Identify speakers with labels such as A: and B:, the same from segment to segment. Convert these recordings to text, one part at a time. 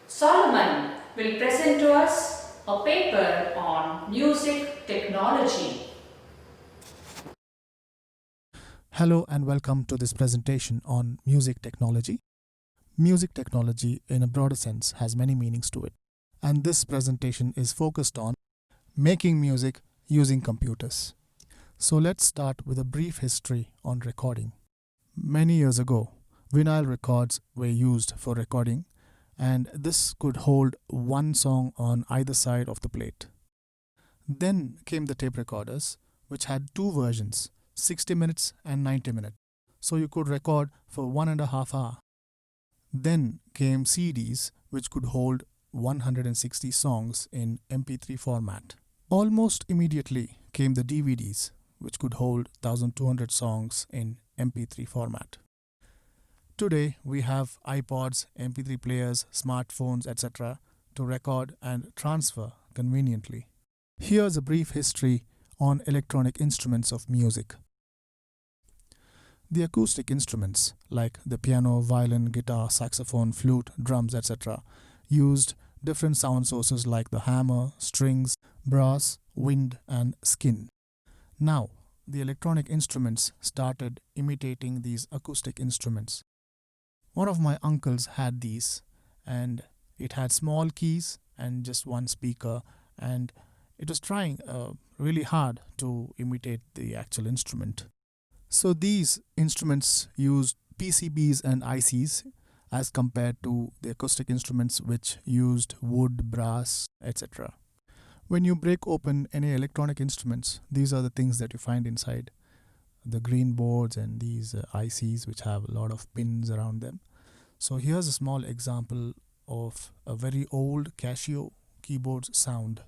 A: Solomon will present to us a paper on music technology.
B: Hello and welcome to this presentation on music technology. Music technology, in a broader sense, has many meanings to it. And this presentation is focused on making music using computers. So let's start with a brief history on recording. Many years ago, vinyl records were used for recording, and this could hold one song on either side of the plate. Then came the tape recorders, which had two versions, 60 minutes and 90 minutes. So you could record for 1.5 hours. Then came CDs, which could hold 160 songs in MP3 format. Almost immediately came the DVDs, which could hold 1200 songs in MP3 format. Today we have iPods, MP3 players, smartphones, etc. to record and transfer conveniently. Here's a brief history on electronic instruments of music. The acoustic instruments like the piano, violin, guitar, saxophone, flute, drums, etc. used different sound sources like the hammer, strings, brass, wind and skin. Now, the electronic instruments started imitating these acoustic instruments. One of my uncles had these, and it had small keys and just one speaker, and it was trying really hard to imitate the actual instrument. So these instruments used PCBs and ICs as compared to the acoustic instruments which used wood, brass, etc. When you break open any electronic instruments, these are the things that you find inside. The green boards and these ICs which have a lot of pins around them. So here's a small example of a very old Casio keyboard's sound.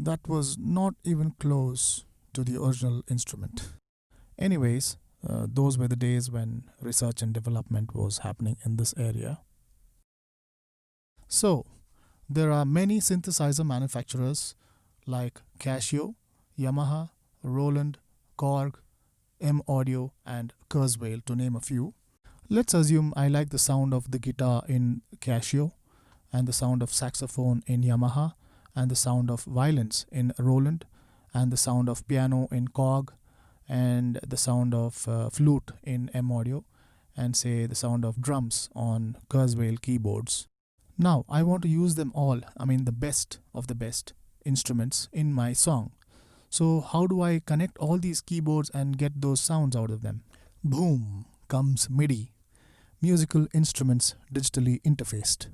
B: That was not even close to the original instrument. Anyways, those were the days when research and development was happening in this area. So, there are many synthesizer manufacturers like Casio, Yamaha, Roland, Korg, M Audio, and Kurzweil, to name a few. Let's assume I like the sound of the guitar in Casio, and the sound of saxophone in Yamaha, and the sound of violins in Roland, and the sound of piano in Korg, and the sound of flute in M Audio, and say the sound of drums on Kurzweil keyboards. Now I want to use them all, the best of the best instruments in my song. So how do I connect all these keyboards and get those sounds out of them? Boom comes MIDI, musical instruments digitally interfaced,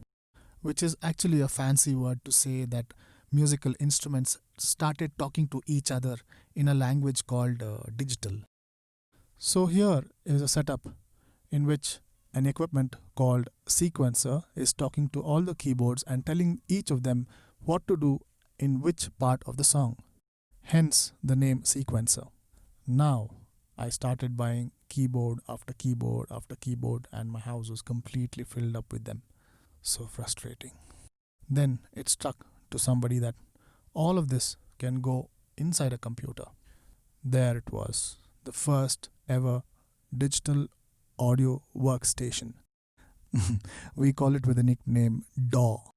B: which is actually a fancy word to say that musical instruments started talking to each other in a language called digital. So here is a setup in which an equipment called sequencer is talking to all the keyboards and telling each of them what to do in which part of the song. Hence the name sequencer. Now I started buying keyboard after keyboard after keyboard, and my house was completely filled up with them. So frustrating. Then it struck to somebody that all of this can go inside a computer. There it was, the first ever digital audio workstation. We call it with the nickname DAW.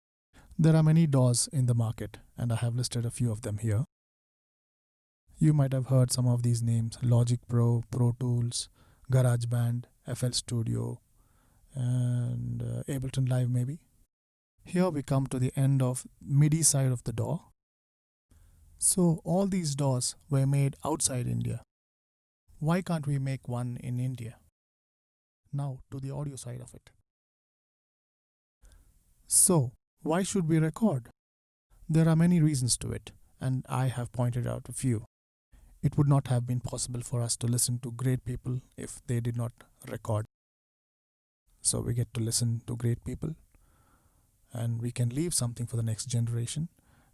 B: There are many DAWs in the market, and I have listed a few of them here. You might have heard some of these names: Logic Pro, Pro Tools, GarageBand, FL Studio, and Ableton Live maybe. Here we come to the end of MIDI side of the DAW. So all these DAWs were made outside India. Why can't we make one in India? Now to the audio side of it. So why should we record? There are many reasons to it, and I have pointed out a few. It would not have been possible for us to listen to great people if they did not record. So we get to listen to great people, and we can leave something for the next generation,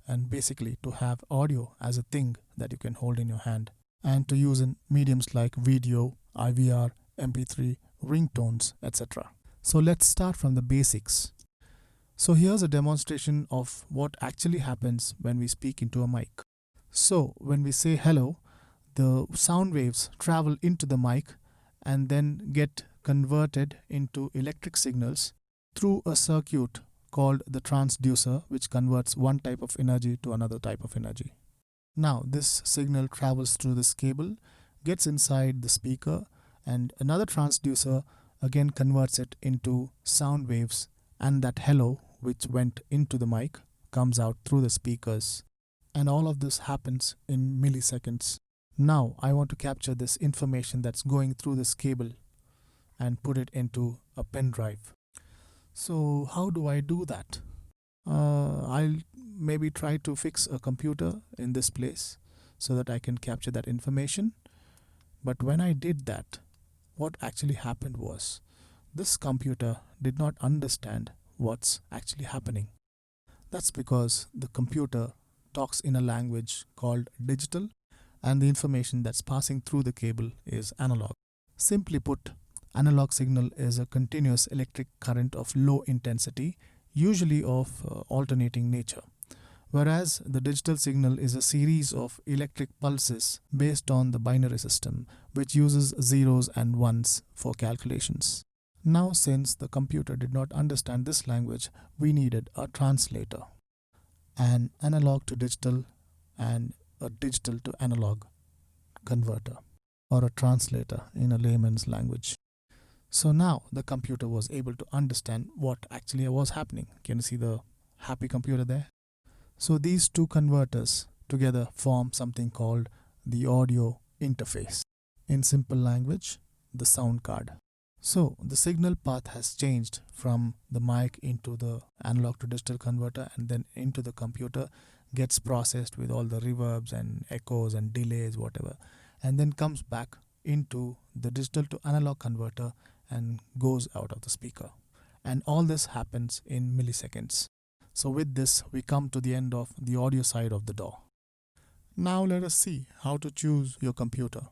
B: and basically to have audio as a thing that you can hold in your hand and to use in mediums like video, IVR, MP3, ringtones, etc. So let's start from the basics. So here's a demonstration of what actually happens when we speak into a mic. So when we say hello, the sound waves travel into the mic and then get converted into electric signals through a circuit called the transducer, which converts one type of energy to another type of energy. Now this signal travels through this cable, gets inside the speaker, and another transducer again converts it into sound waves, and that hello, which went into the mic, comes out through the speakers. And all of this happens in milliseconds. Now I want to capture this information that's going through this cable and put it into a pen drive. So how do I do that? I'll maybe try to fix a computer in this place so that I can capture that information. But when I did that, what actually happened was this computer did not understand what's actually happening. That's because the computer talks in a language called digital, and the information that's passing through the cable is analog. Simply put, analog signal is a continuous electric current of low intensity, usually of alternating nature, whereas the digital signal is a series of electric pulses based on the binary system, which uses zeros and ones for calculations. Now, since the computer did not understand this language, we needed a translator, an analog to digital and a digital to analog converter, or a translator in a layman's language. So now the computer was able to understand what actually was happening. Can you see the happy computer there? So these two converters together form something called the audio interface. In simple language, the sound card. So the signal path has changed from the mic into the analog to digital converter and then into the computer, gets processed with all the reverbs and echoes and delays, whatever, and then comes back into the digital to analog converter and goes out of the speaker. And all this happens in milliseconds. So with this, we come to the end of the audio side of the door. Now let us see how to choose your computer.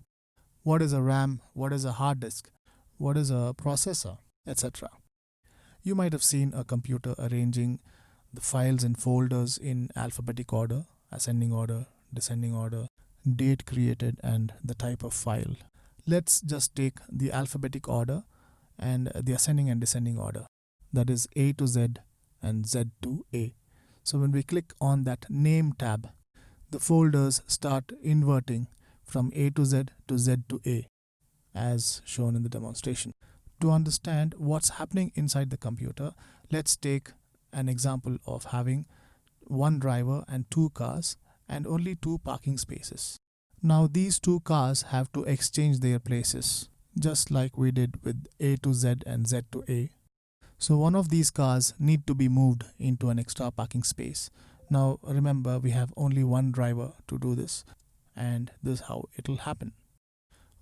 B: What is a RAM? What is a hard disk? What is a processor? Etc. You might have seen a computer arranging the files in folders in alphabetic order, ascending order, descending order, date created, and the type of file. Let's just take the alphabetic order and the ascending and descending order, that is A to Z and Z to A. So when we click on that name tab, the folders start inverting from A to Z to Z to A, as shown in the demonstration. To understand what's happening inside the computer, let's take an example of having one driver and two cars and only two parking spaces. Now these two cars have to exchange their places, just like we did with A to Z and Z to A. So one of these cars need to be moved into an extra parking space. Now remember, we have only one driver to do this, and this is how it will happen.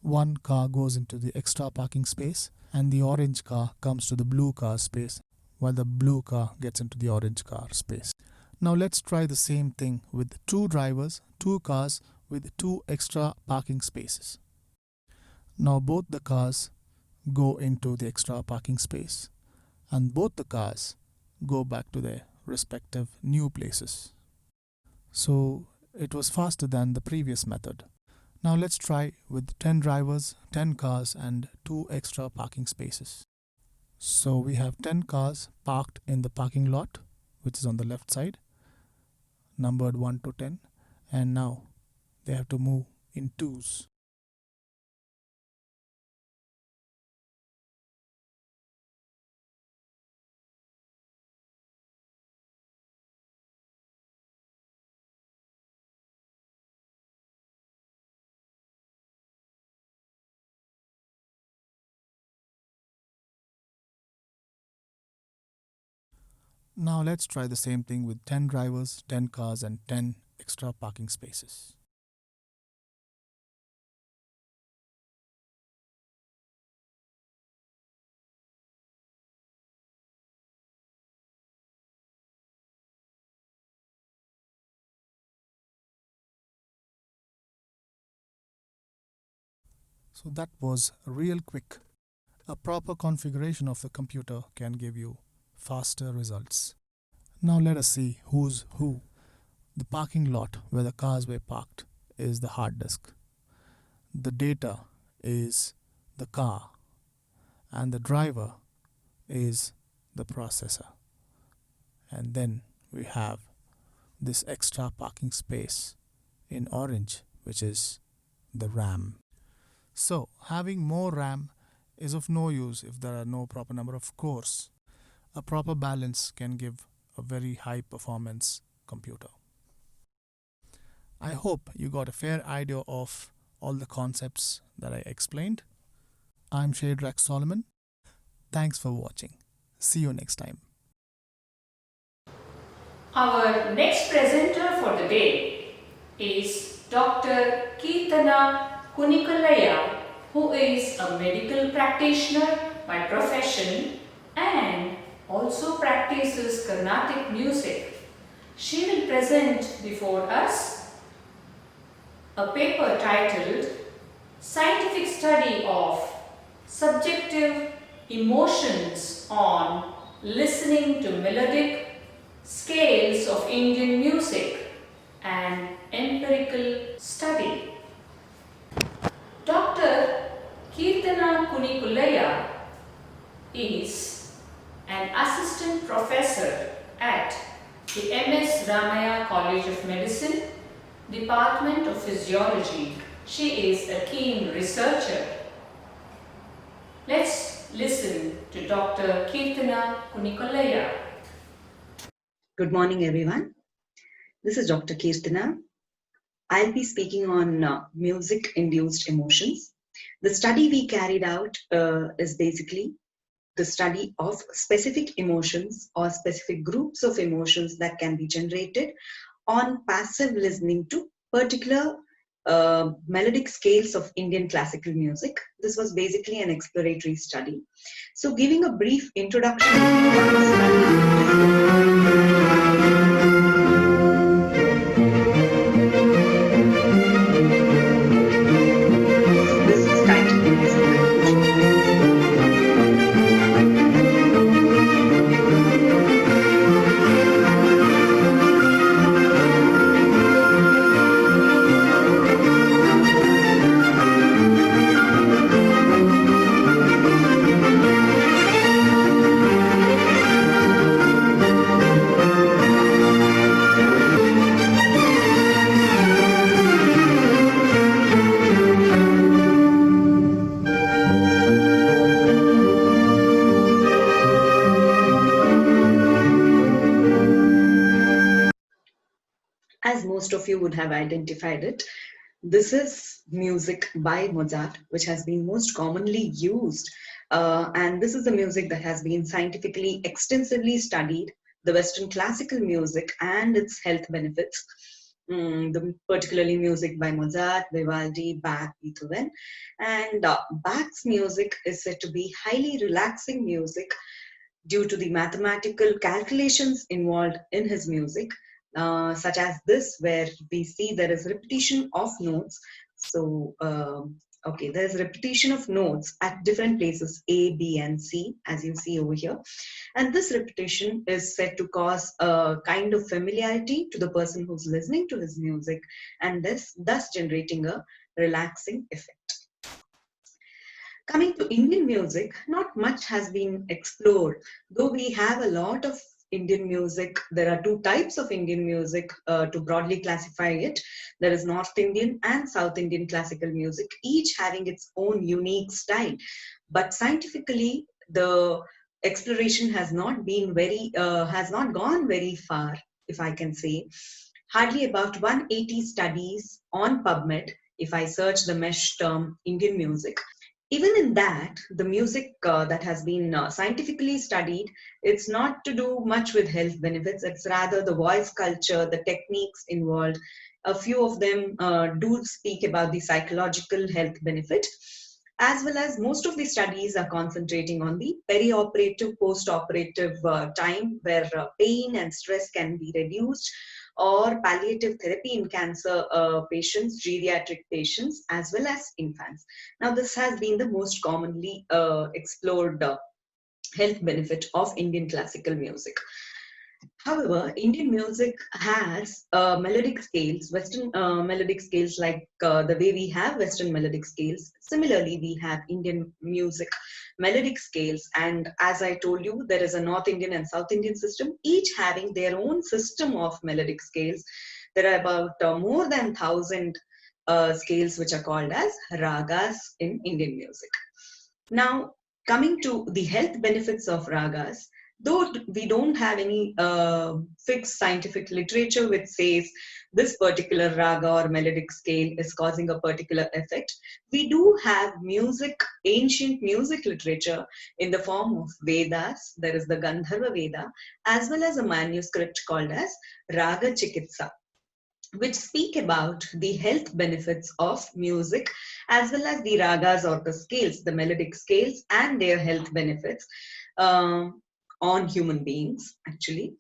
B: One car goes into the extra parking space and the orange car comes to the blue car space, while the blue car gets into the orange car space. Now let's try the same thing with two drivers, two cars with two extra parking spaces. Now both the cars go into the extra parking space and both the cars go back to their respective new places. So it was faster than the previous method. Now let's try with 10 drivers, 10 cars and 2 extra parking spaces. So we have 10 cars parked in the parking lot, which is on the left side, numbered 1 to 10, and now they have to move in twos. Now let's try the same thing with 10 drivers, 10 cars and 10 extra parking spaces. So that was real quick. A proper configuration of the computer can give you faster results. Now let us see who's who. The parking lot where the cars were parked is the hard disk. The data is the car, and the driver is the processor. And then we have this extra parking space in orange, which is the RAM. So, having more RAM is of no use if there are no proper number of cores. A proper balance can give a very high performance computer. I hope you got a fair idea of all the concepts that I explained. I'm Shadrach Solomon. Thanks for watching. See you next time.
A: Our next presenter for the day is Dr. Kirtana Kunikalaya, who is a medical practitioner by profession and also practices Carnatic music. She will present before us a paper titled Scientific Study of Subjective Emotions on Listening to Melodic Scales of Indian Music and Empirical Study. Dr. Kirtana Kunikulaya is an assistant professor at the MS Ramaya College of Medicine, Department of Physiology. She is a keen researcher. Let's listen to Dr. Kirtana Kunikulaya.
C: Good morning, everyone. This is Dr. Kirtana. I'll be speaking on music-induced emotions. The study we carried out is basically the study of specific emotions or specific groups of emotions that can be generated on passive listening to particular melodic scales of Indian classical music. This was basically an exploratory study. So giving a brief introduction to what the study is. As most of you would have identified it, this is music by Mozart, which has been most commonly used. And this is the music that has been scientifically extensively studied, the Western classical music and its health benefits. Particularly music by Mozart, Vivaldi, Bach, Beethoven. And Bach's music is said to be highly relaxing music due to the mathematical calculations involved in his music. Such as this, where we see there is repetition of notes. So, there's repetition of notes at different places, A, B, and C, as you see over here. And this repetition is said to cause a kind of familiarity to the person who's listening to his music, and thus generating a relaxing effect. Coming to Indian music, not much has been explored, though we have a lot of Indian music. There are two types of Indian music to broadly classify it. There is North Indian and South Indian classical music, each having its own unique style. But scientifically, the exploration has not gone very far, if I can say. Hardly about 180 studies on PubMed, if I search the mesh term Indian music. Even in that, the music that has been scientifically studied, it's not to do much with health benefits. It's rather the voice culture, the techniques involved. A few of them do speak about the psychological health benefit, as well as most of the studies are concentrating on the perioperative, post-operative time, where pain and stress can be reduced, or palliative therapy in cancer patients, geriatric patients, as well as infants. Now, this has been the most commonly explored health benefit of Indian classical music. However, Indian music has melodic scales, Western melodic scales, like the way we have Western melodic scales. Similarly, we have Indian music melodic scales. And as I told you, there is a North Indian and South Indian system, each having their own system of melodic scales. There are about more than 1,000 scales which are called as ragas in Indian music. Now, coming to the health benefits of ragas, though we don't have any fixed scientific literature which says this particular raga or melodic scale is causing a particular effect, we do have music, ancient music literature in the form of Vedas. There is the Gandharva Veda, as well as a manuscript called as Raga Chikitsa, which speak about the health benefits of music, as well as the ragas or the scales, the melodic scales, and their health benefits on human beings, actually.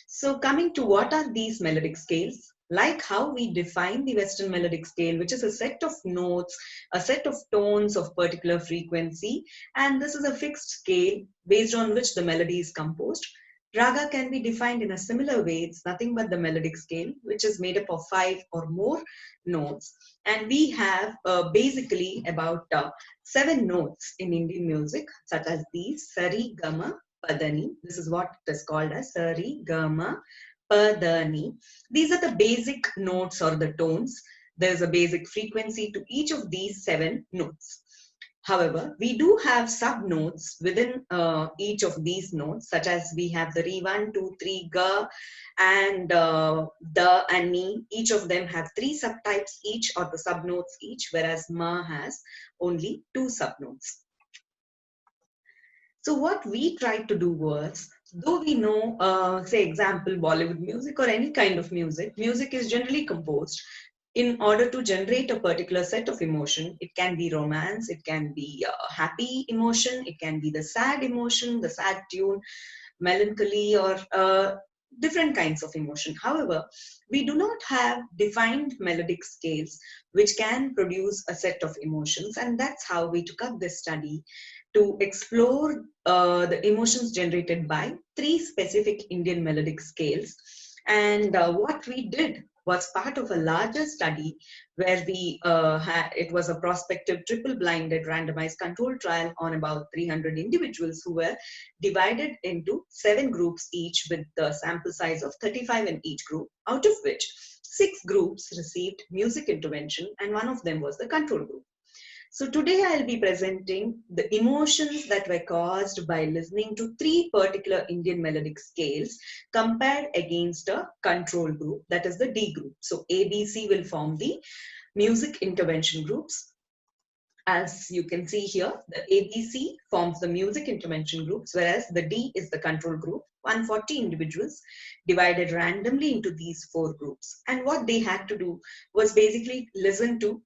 C: So, coming to what are these melodic scales? Like how we define the Western melodic scale, which is a set of notes, a set of tones of particular frequency, and this is a fixed scale based on which the melody is composed. Raga can be defined in a similar way. It's nothing but the melodic scale, which is made up of 5 or more notes. And we have basically about 7 notes in Indian music, such as these: Sari, Gama, Padani. This is what it is called as Sari, Gama, Padani. These are the basic notes or the tones. There's a basic frequency to each of these 7 notes. However, we do have sub-notes within each of these notes, such as we have the Re 1, 2, 3, Ga, and Da and Ni. Each of them have 3 subtypes each, or the sub-notes each, whereas Ma has only 2 sub-notes. So what we tried to do was, though we know, say example, Bollywood music or any kind of music, music is generally composed in order to generate a particular set of emotion. It can be romance, it can be happy emotion, it can be the sad emotion, the sad tune, melancholy, or different kinds of emotion. However, we do not have defined melodic scales which can produce a set of emotions, and that's how we took up this study to explore the emotions generated by 3 specific Indian melodic scales. And what we did was part of a larger study where we it was a prospective triple-blinded randomized controlled trial on about 300 individuals who were divided into 7 groups each, with the sample size of 35 in each group, out of which 6 groups received music intervention and 1 of them was the control group. So today I'll be presenting the emotions that were caused by listening to 3 particular Indian melodic scales compared against a control group, that is the D group. So ABC will form the music intervention groups. As you can see here, the ABC forms the music intervention groups, whereas the D is the control group. 140 individuals divided randomly into these 4 groups. And what they had to do was basically listen to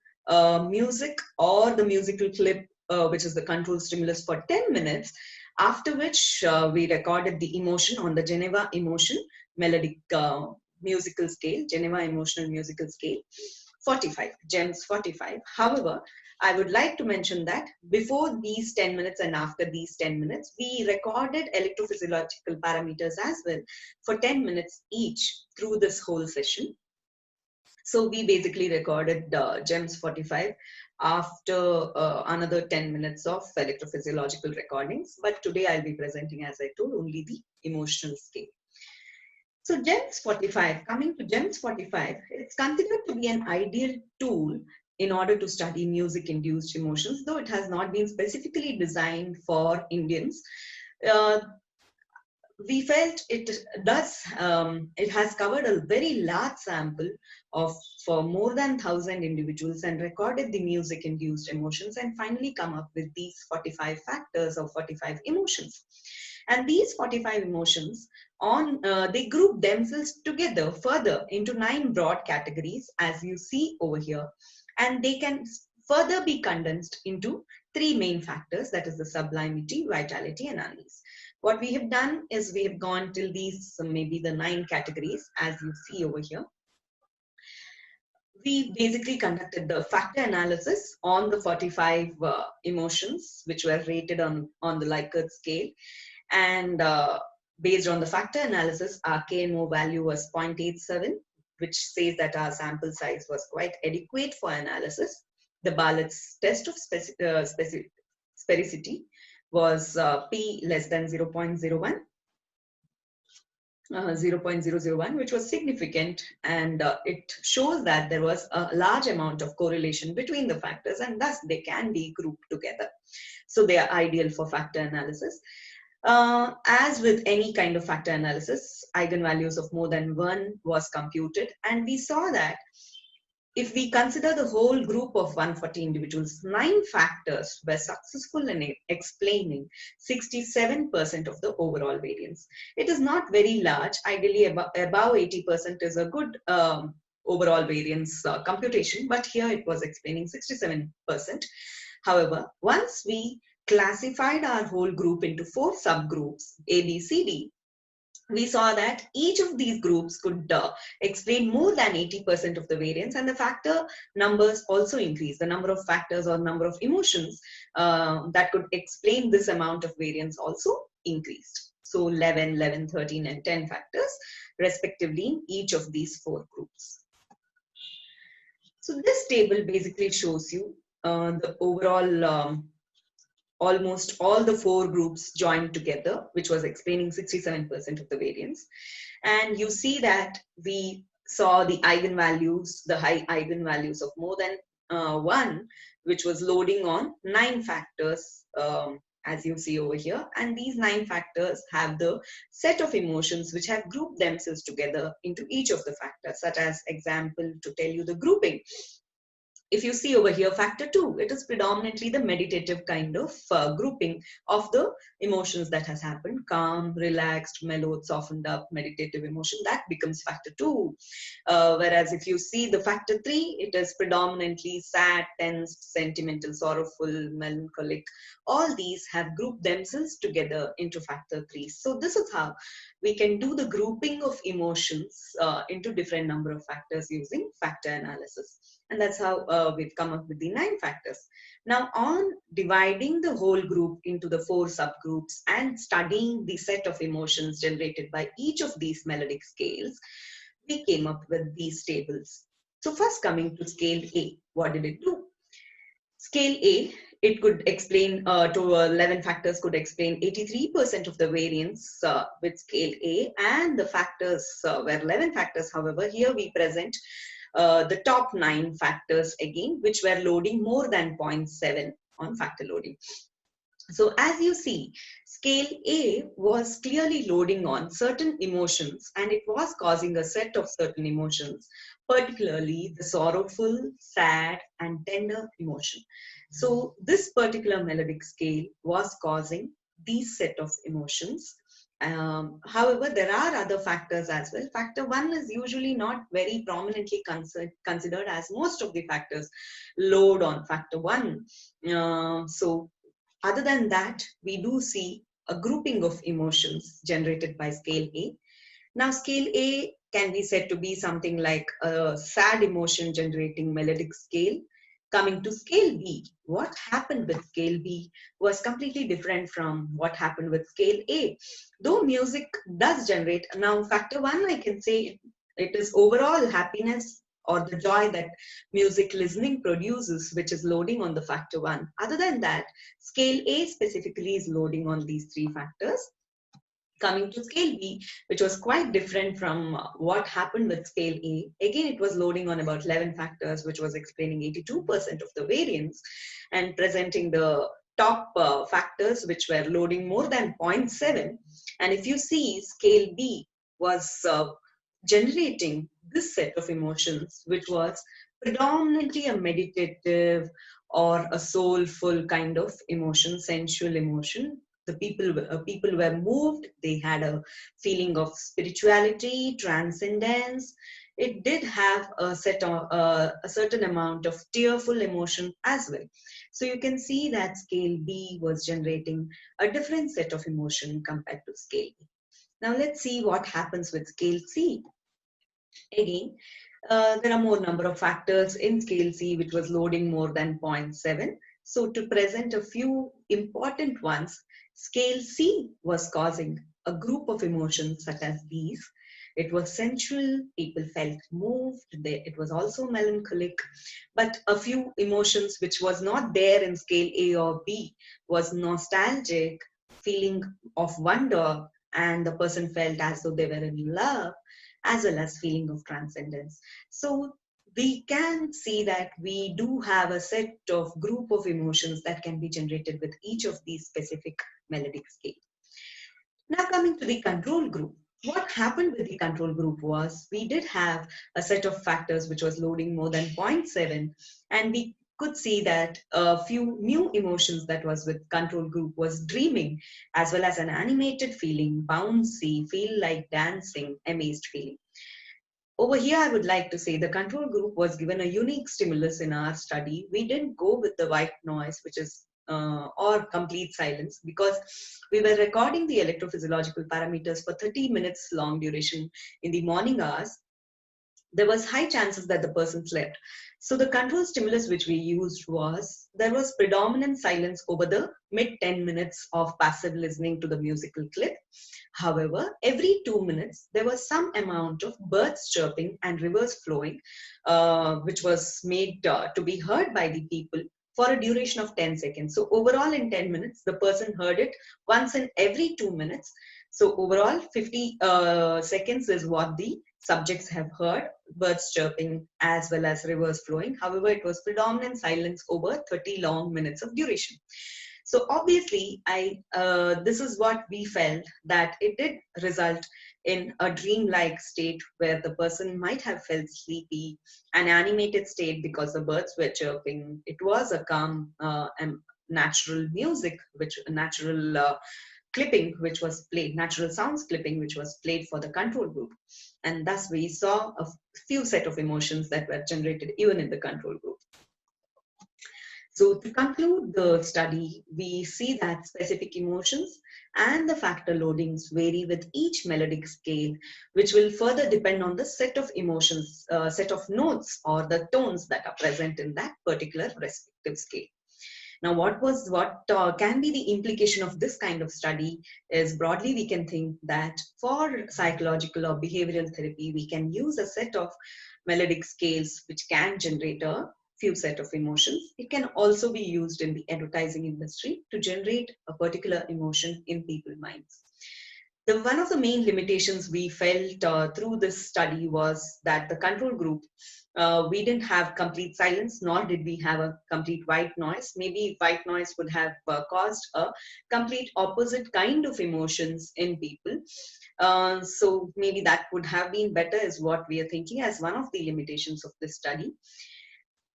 C: music or the musical clip, which is the control stimulus, for 10 minutes, after which we recorded the emotion on the Geneva Emotion Melodic Musical Scale, Geneva Emotional Musical Scale 45, GEMS 45. However, I would like to mention that before these 10 minutes and after these 10 minutes, we recorded electrophysiological parameters as well for 10 minutes each through this whole session. So we basically recorded GEMS 45 after another 10 minutes of electrophysiological recordings. But today I'll be presenting, as I told, only the emotional scale. So GEMS 45, coming to GEMS 45, it's considered to be an ideal tool in order to study music-induced emotions, though it has not been specifically designed for Indians. We felt it does, it has covered a very large sample of for more than 1,000 individuals and recorded the music induced emotions and finally come up with these 45 factors or 45 emotions. And these 45 emotions they group themselves together further into 9 broad categories, as you see over here, and they can further be condensed into 3 main factors, that is the sublimity, vitality, and unease. What we have done is we have gone till these maybe the 9 categories as you see over here. We basically conducted the factor analysis on the 45 emotions which were rated on the Likert scale, and based on the factor analysis, our KMO value was 0.87, which says that our sample size was quite adequate for analysis. The Bartlett's test of sphericity was P less than 0.01. 0.001, which was significant, and it shows that there was a large amount of correlation between the factors, and thus they can be grouped together. So they are ideal for factor analysis. As with any kind of factor analysis, eigenvalues of more than 1 was computed, and we saw that if we consider the whole group of 140 individuals, 9 factors were successful in explaining 67% of the overall variance. It is not very large. Ideally, above 80% is a good overall variance computation, but here it was explaining 67%. However, once we classified our whole group into 4 subgroups, A, B, C, D, we saw that each of these groups could explain more than 80% of the variance, and the factor numbers also increased. The number of factors or number of emotions that could explain this amount of variance also increased. So 11, 11, 13, and 10 factors respectively in each of these 4 groups. So this table basically shows you the overall almost all the 4 groups joined together, which was explaining 67% of the variance. And you see that we saw the eigenvalues, the high eigenvalues of more than 1, which was loading on 9 factors, as you see over here. And these 9 factors have the set of emotions which have grouped themselves together into each of the factors, such as example to tell you the grouping. If you see over here, factor 2, it is predominantly the meditative kind of grouping of the emotions that has happened. Calm, relaxed, mellowed, softened up, meditative emotion, that becomes factor 2. Whereas if you see the factor 3, it is predominantly sad, tense, sentimental, sorrowful, melancholic. All these have grouped themselves together into factor 3. So this is how we can do the grouping of emotions into different number of factors using factor analysis. And that's how we've come up with the 9 factors. Now, on dividing the whole group into the 4 subgroups and studying the set of emotions generated by each of these melodic scales, we came up with these tables. So first, coming to scale A, what did it do? Scale A, it could explain to 11 factors could explain 83% of the variance with scale A, and the factors were 11 factors. However, here we present the top 9 factors again, which were loading more than 0.7 on factor loading. So as you see, scale A was clearly loading on certain emotions, and it was causing a set of certain emotions, particularly the sorrowful, sad, and tender emotion. So this particular melodic scale was causing these set of emotions. However, there are other factors as well. Factor 1 is usually not very prominently considered, as most of the factors load on factor 1. So other than that, we do see a grouping of emotions generated by scale A. Now, scale A can be said to be something like a sad emotion generating melodic scale. Coming to scale B, what happened with scale B was completely different from what happened with scale A. Though music does generate, now factor 1, I can say it is overall happiness or the joy that music listening produces, which is loading on the factor 1. Other than that, scale A specifically is loading on these 3 factors. Coming to scale B, which was quite different from what happened with scale A. Again, it was loading on about 11 factors, which was explaining 82% of the variance and presenting the top factors, which were loading more than 0.7. And if you see, scale B was generating this set of emotions, which was predominantly a meditative or a soulful kind of emotion, sensual emotion, People were moved. They had a feeling of spirituality, transcendence. It did have a certain amount of tearful emotion as well. So you can see that scale B was generating a different set of emotion compared to scale B. Now let's see what happens with scale C. Again, there are more number of factors in scale C which was loading more than zero point 0.7. So to present a few important ones, scale C was causing a group of emotions such as these. It was sensual, people felt moved, it was also melancholic, but a few emotions which was not there in scale A or B was nostalgic, feeling of wonder, and the person felt as though they were in love, as well as feeling of transcendence. So we can see that we do have a set of group of emotions that can be generated with each of these specific melodic scales. Now coming to the control group. What happened with the control group was we did have a set of factors which was loading more than zero point 0.7, and we could see that a few new emotions that was with control group was dreaming, as well as an animated feeling, bouncy, feel like dancing, amazed feeling. Over here, I would like to say the control group was given a unique stimulus in our study. We didn't go with the white noise, which is or complete silence, because we were recording the electrophysiological parameters for 30 minutes long duration in the morning hours. There was high chances that the person slept. So the control stimulus which we used was, there was predominant silence over the mid 10 minutes of passive listening to the musical clip. However, every 2 minutes, there was some amount of birds chirping and rivers flowing, which was made to be heard by the people for a duration of 10 seconds. So overall in 10 minutes, the person heard it once in every 2 minutes. So overall 50 seconds is what the subjects have heard, birds chirping as well as rivers flowing. However, it was predominant silence over 30 long minutes of duration. So obviously, this is what we felt, that it did result in a dreamlike state where the person might have felt sleepy, an animated state because the birds were chirping. It was a calm and natural music, which natural clipping which was played, natural sounds clipping which was played for the control group. And thus we saw a few set of emotions that were generated even in the control group. So to conclude the study, we see that specific emotions and the factor loadings vary with each melodic scale, which will further depend on the set of emotions, set of notes or the tones that are present in that particular respective scale. Now, what can be the implication of this kind of study is, broadly we can think that for psychological or behavioral therapy, we can use a set of melodic scales which can generate a few set of emotions. It can also be used in the advertising industry to generate a particular emotion in people's minds. One of the main limitations we felt through this study was that the control group, we didn't have complete silence, nor did we have a complete white noise. Maybe white noise would have caused a complete opposite kind of emotions in people. So maybe that would have been better, is what we are thinking as one of the limitations of this study.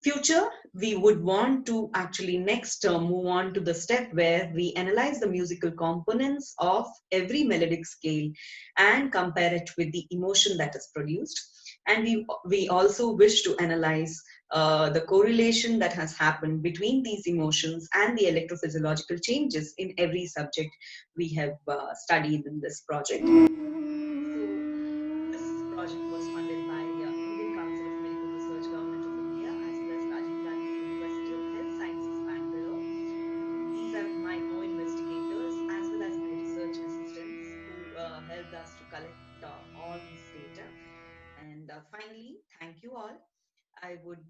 C: Future, we would want to actually next move on to the step where we analyze the musical components of every melodic scale and compare it with the emotion that is produced. And we also wish to analyze the correlation that has happened between these emotions and the electrophysiological changes in every subject we have studied in this project. This project was funded by Indian Council of Medical Research, Government of India, as well as Rajiv Gandhi University of Health Sciences, Bangalore. These are my co-investigators as well as my research assistants who helped us to collect all this data. And finally, thank you all. I would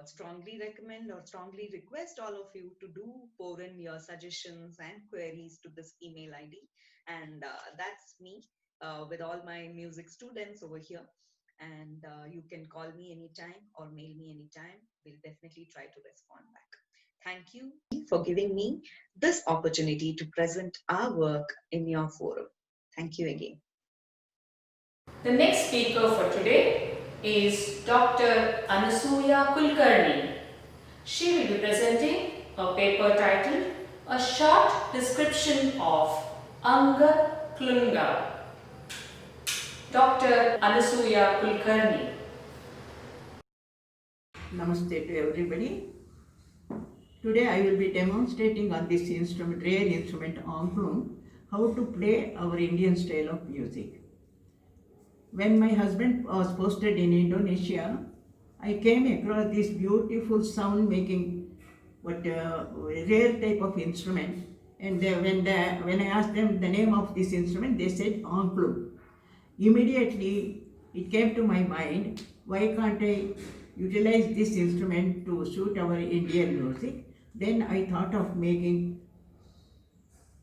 C: strongly recommend or strongly request all of you to do pour in your suggestions and queries to this email ID. And that's me with all my music students over here. And you can call me anytime or mail me anytime. We'll definitely try to respond back. Thank you for giving me this opportunity to present our work in your forum. Thank you again.
A: The next speaker for today is Dr. Anasuya Kulkarni. She will be presenting a paper titled A short description of Anga Klunga. Dr. Anasuya Kulkarni.
D: Namaste to everybody. Today I will be demonstrating on this instrument, rare instrument Angklung, how to play our Indian style of music. When my husband was posted in Indonesia, I came across this beautiful sound making, rare type of instrument. And when I asked them the name of this instrument, they said Angklung. Immediately it came to my mind, why can't I utilize this instrument to suit our Indian music? Then I thought of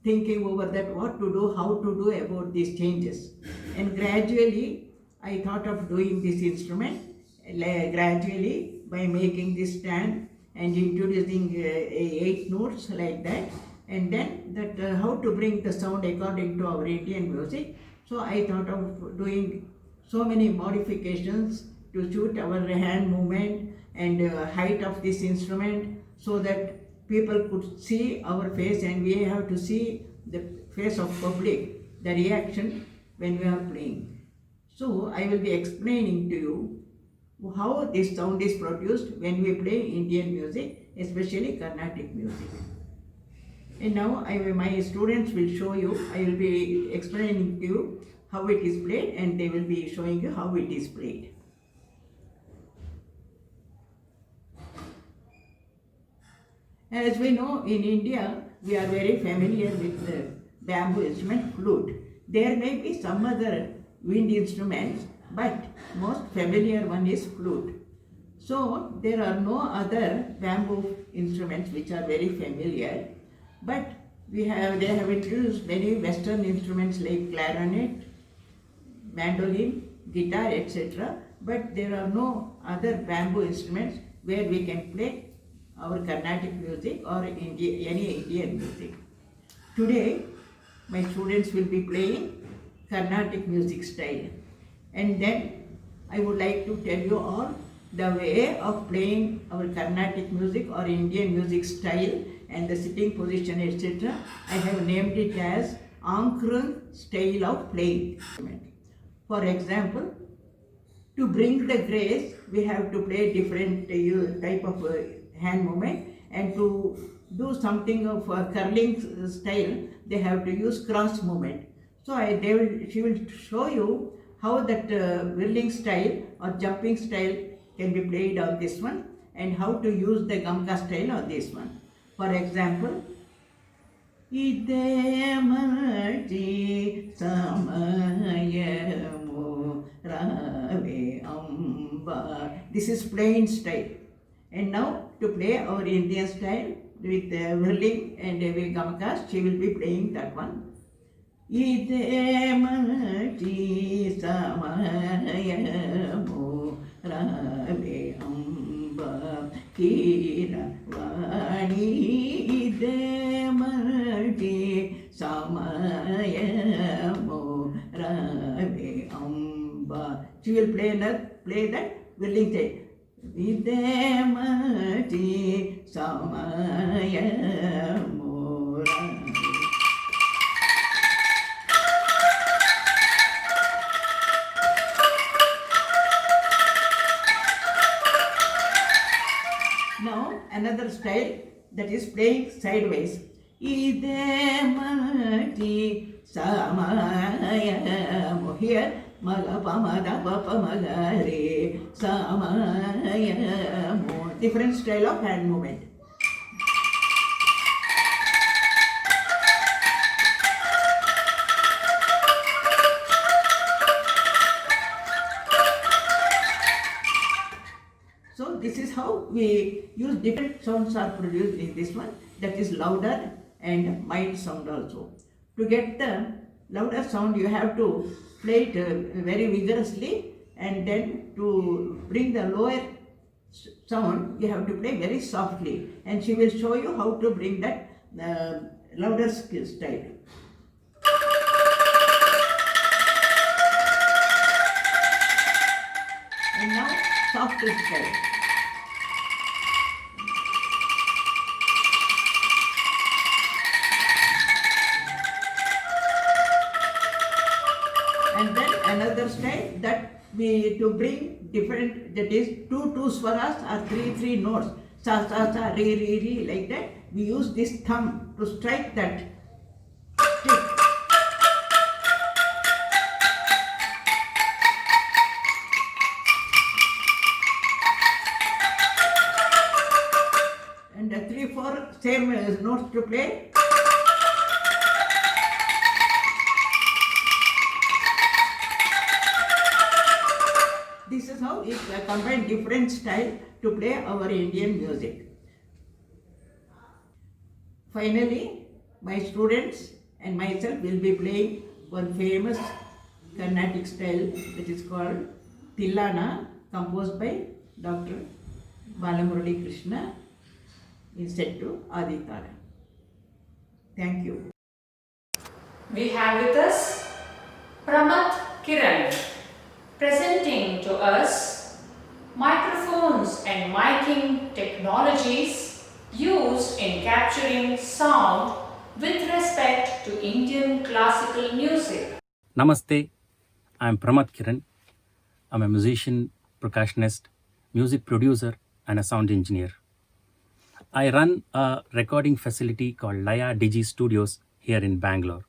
D: thinking over that what to do, how to do about these changes. And gradually I thought of doing this instrument gradually by making this stand and introducing 8 notes like that, and then how to bring the sound according to our Indian music. So I thought of doing so many modifications to suit our hand movement and height of this instrument, so that people could see our face and we have to see the face of public, the reaction when we are playing. So I will be explaining to you how this sound is produced when we play Indian music, especially Carnatic music. And now my students will show you, I will be explaining to you how it is played and they will be showing you how it is played. As we know, in India, we are very familiar with the bamboo instrument flute. There may be some other wind instruments, but most familiar one is flute. So there are no other bamboo instruments which are very familiar, but they have introduced many Western instruments like clarinet, mandolin, guitar, etc. But there are no other bamboo instruments where we can play our Carnatic music or any Indian music. Today, my students will be playing Carnatic music style, and then I would like to tell you all the way of playing our Carnatic music or Indian music style and the sitting position, etc. I have named it as Angklung style of playing. For example, to bring the grace, we have to play different type of hand movement, and to do something of curling style, they have to use cross movement. So she will show you how that whirling style or jumping style can be played on this one, and how to use the gamka style on this one. For example, Idemati Samayamu Rave Amba. This is plain style. And now to play our Indian style with whirling and gamkas, she will be playing that one. Idemati Samayamu Rave Amba Kira Vani Idemati Samayamu Rave Amba. She will play that whirling style. Idemati Samayamu Rave. Now another style, that is playing sideways. Idemati Samayamu. Here Magapamada Samayamu. Different style of hand movement. So this is how we use different sounds are produced in this one, that is louder and mild sound also. To get the louder sound, you have to play it very vigorously, and then to bring the lower sound, you have to play very softly. And she will show you how to bring that louder style. And now softer style. another style that we to bring different, that is two swaras or three notes, sa sa re like that. We use this thumb to strike that stick. And 3 4 same notes to play. This is how it combine different style to play our Indian music. Finally, my students and myself will be playing one famous Carnatic style that is called Tillana, composed by Dr. Balamurali Krishna, is set to Aditara. Thank you.
A: We have with us Pramath Kiran presenting to us microphones and miking technologies used in capturing sound with respect to Indian classical music.
E: Namaste, I am Pramath Kiran. I'm a musician, percussionist, music producer, and a sound engineer. I run a recording facility called Laya Digi Studios here in Bangalore.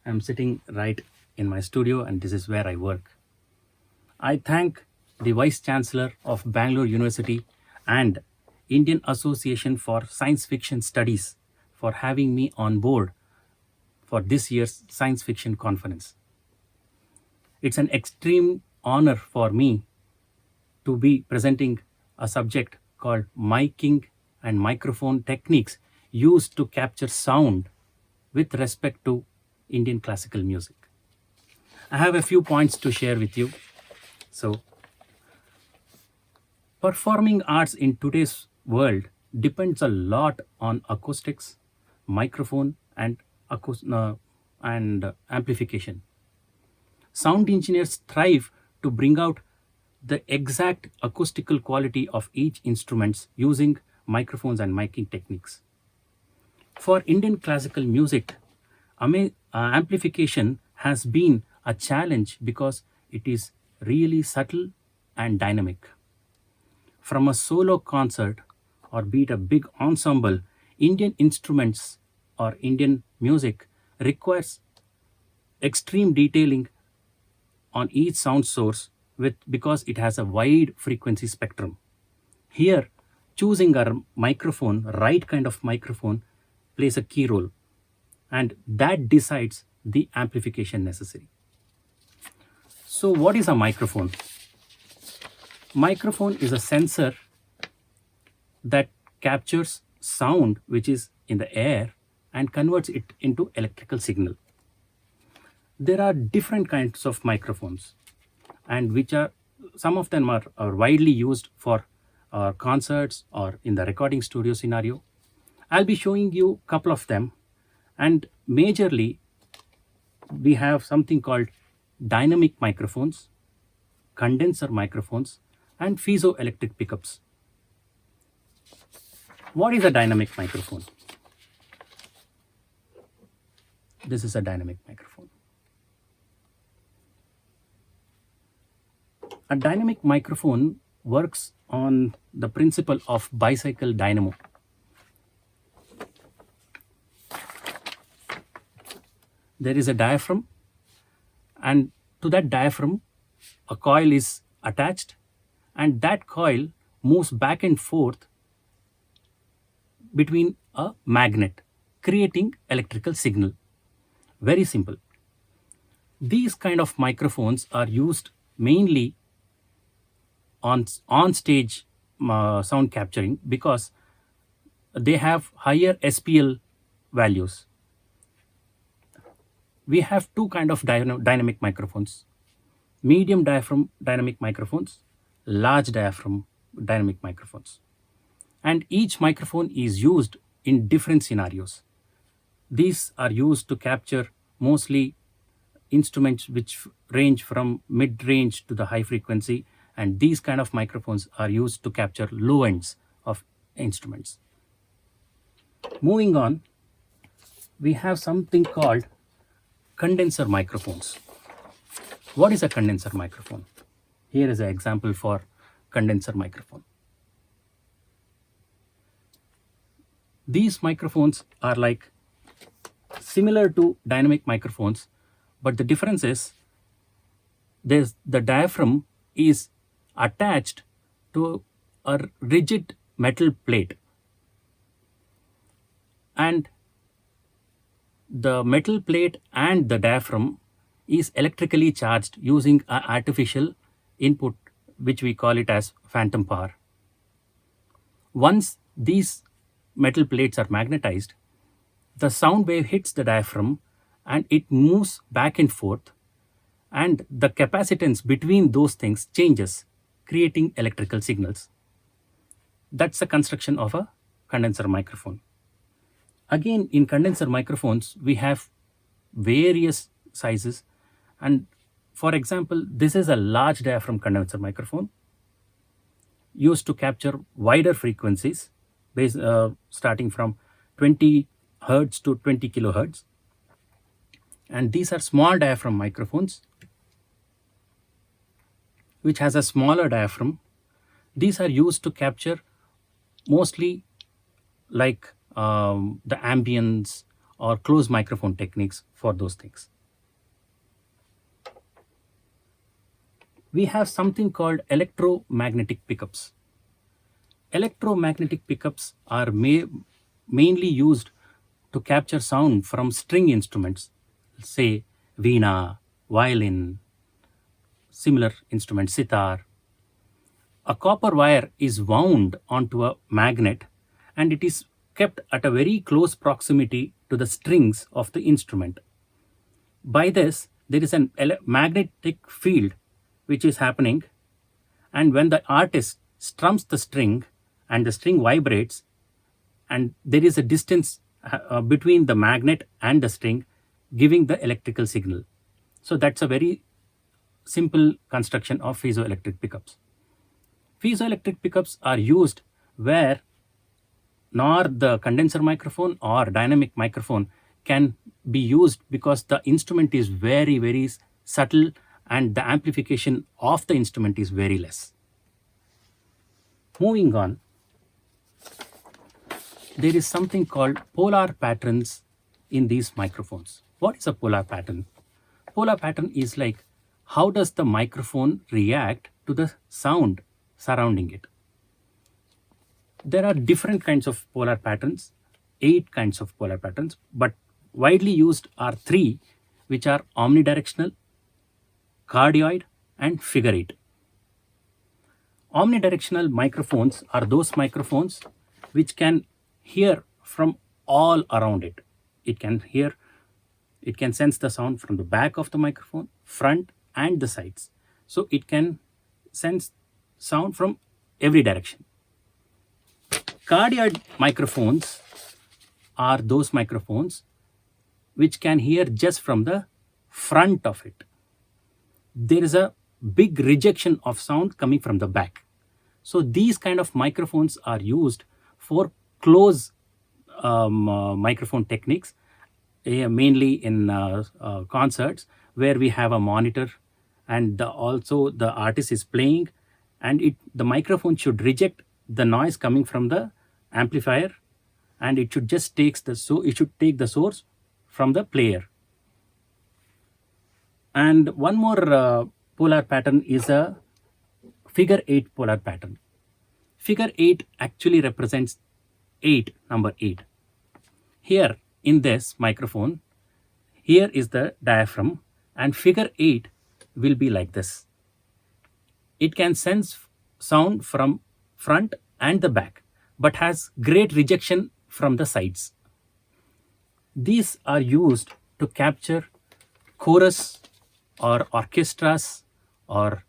E: I'm sitting right in my studio, and this is where I work. I thank the Vice Chancellor of Bangalore University and Indian Association for Science Fiction Studies for having me on board for this year's science fiction conference. It's an extreme honor for me to be presenting a subject called miking and microphone techniques used to capture sound with respect to Indian classical music. I have a few points to share with you. So, performing arts in today's world depends a lot on acoustics, microphone, and amplification. Sound engineers strive to bring out the exact acoustical quality of each instrument using microphones and miking techniques. For Indian classical music, amplification has been a challenge because it is really subtle and dynamic. From a solo concert or be it a big ensemble, Indian instruments or Indian music requires extreme detailing on each sound source because it has a wide frequency spectrum. Here, choosing a microphone, right kind of microphone, plays a key role, and that decides the amplification necessary. So what is a microphone? Microphone is a sensor that captures sound which is in the air and converts it into electrical signal. There are different kinds of microphones, and some of them are widely used for concerts or in the recording studio scenario. I'll be showing you a couple of them, and majorly we have something called dynamic microphones, condenser microphones, and piezoelectric pickups. What is a dynamic microphone? This is a dynamic microphone. A dynamic microphone works on the principle of bicycle dynamo. There is a diaphragm, and to that diaphragm a coil is attached, and that coil moves back and forth between a magnet, creating electrical signal. Very simple. These kind of microphones are used mainly on stage sound capturing because they have higher SPL values. We have two kind of dynamic microphones: medium diaphragm dynamic microphones, large diaphragm dynamic microphones. And each microphone is used in different scenarios. These are used to capture mostly instruments which range from mid-range to the high frequency, and these kind of microphones are used to capture low ends of instruments. Moving on, we have something called condenser microphones. What is a condenser microphone? Here is an example for condenser microphone. These microphones are like similar to dynamic microphones, but the difference is the diaphragm is attached to a rigid metal plate, and the metal plate and the diaphragm is electrically charged using an artificial input, which we call it as phantom power. Once these metal plates are magnetized, the sound wave hits the diaphragm and it moves back and forth, and the capacitance between those things changes, creating electrical signals. That's the construction of a condenser microphone. Again, in condenser microphones, we have various sizes, and for example, this is a large diaphragm condenser microphone used to capture wider frequencies starting from 20 hertz to 20 kilohertz. And these are small diaphragm microphones which has a smaller diaphragm. These are used to capture mostly like the ambience or closed microphone techniques for those things. We have something called electromagnetic pickups. Electromagnetic pickups are mainly used to capture sound from string instruments, say veena, violin, similar instruments, sitar. A copper wire is wound onto a magnet and it is kept at a very close proximity to the strings of the instrument. By this, there is a magnetic field which is happening, and when the artist strums the string and the string vibrates, and there is a distance between the magnet and the string, giving the electrical signal. So that's a very simple construction of piezoelectric pickups. Piezoelectric pickups are used where nor the condenser microphone or dynamic microphone can be used because the instrument is very, very subtle and the amplification of the instrument is very less. Moving on, there is something called polar patterns in these microphones. What is a polar pattern? Polar pattern is like how does the microphone react to the sound surrounding it. There are different kinds of polar patterns, 8 kinds of polar patterns, but widely used are 3, which are omnidirectional, cardioid, and figure 8. Omnidirectional microphones are those microphones which can hear from all around it. It can sense the sound from the back of the microphone, front, and the sides. So it can sense sound from every direction. Cardioid microphones are those microphones which can hear just from the front of it. There is a big rejection of sound coming from the back. So these kind of microphones are used for close microphone techniques, mainly in concerts where we have a monitor and also the artist is playing, and the microphone should reject the noise coming from the amplifier, and it should just take the source from the player. And one more polar pattern is a figure 8 polar pattern. Figure 8 actually represents number 8. Here in this microphone, here is the diaphragm, and figure 8 will be like this. It can sense sound from front and the back, but has great rejection from the sides. These are used to capture chorus or orchestras or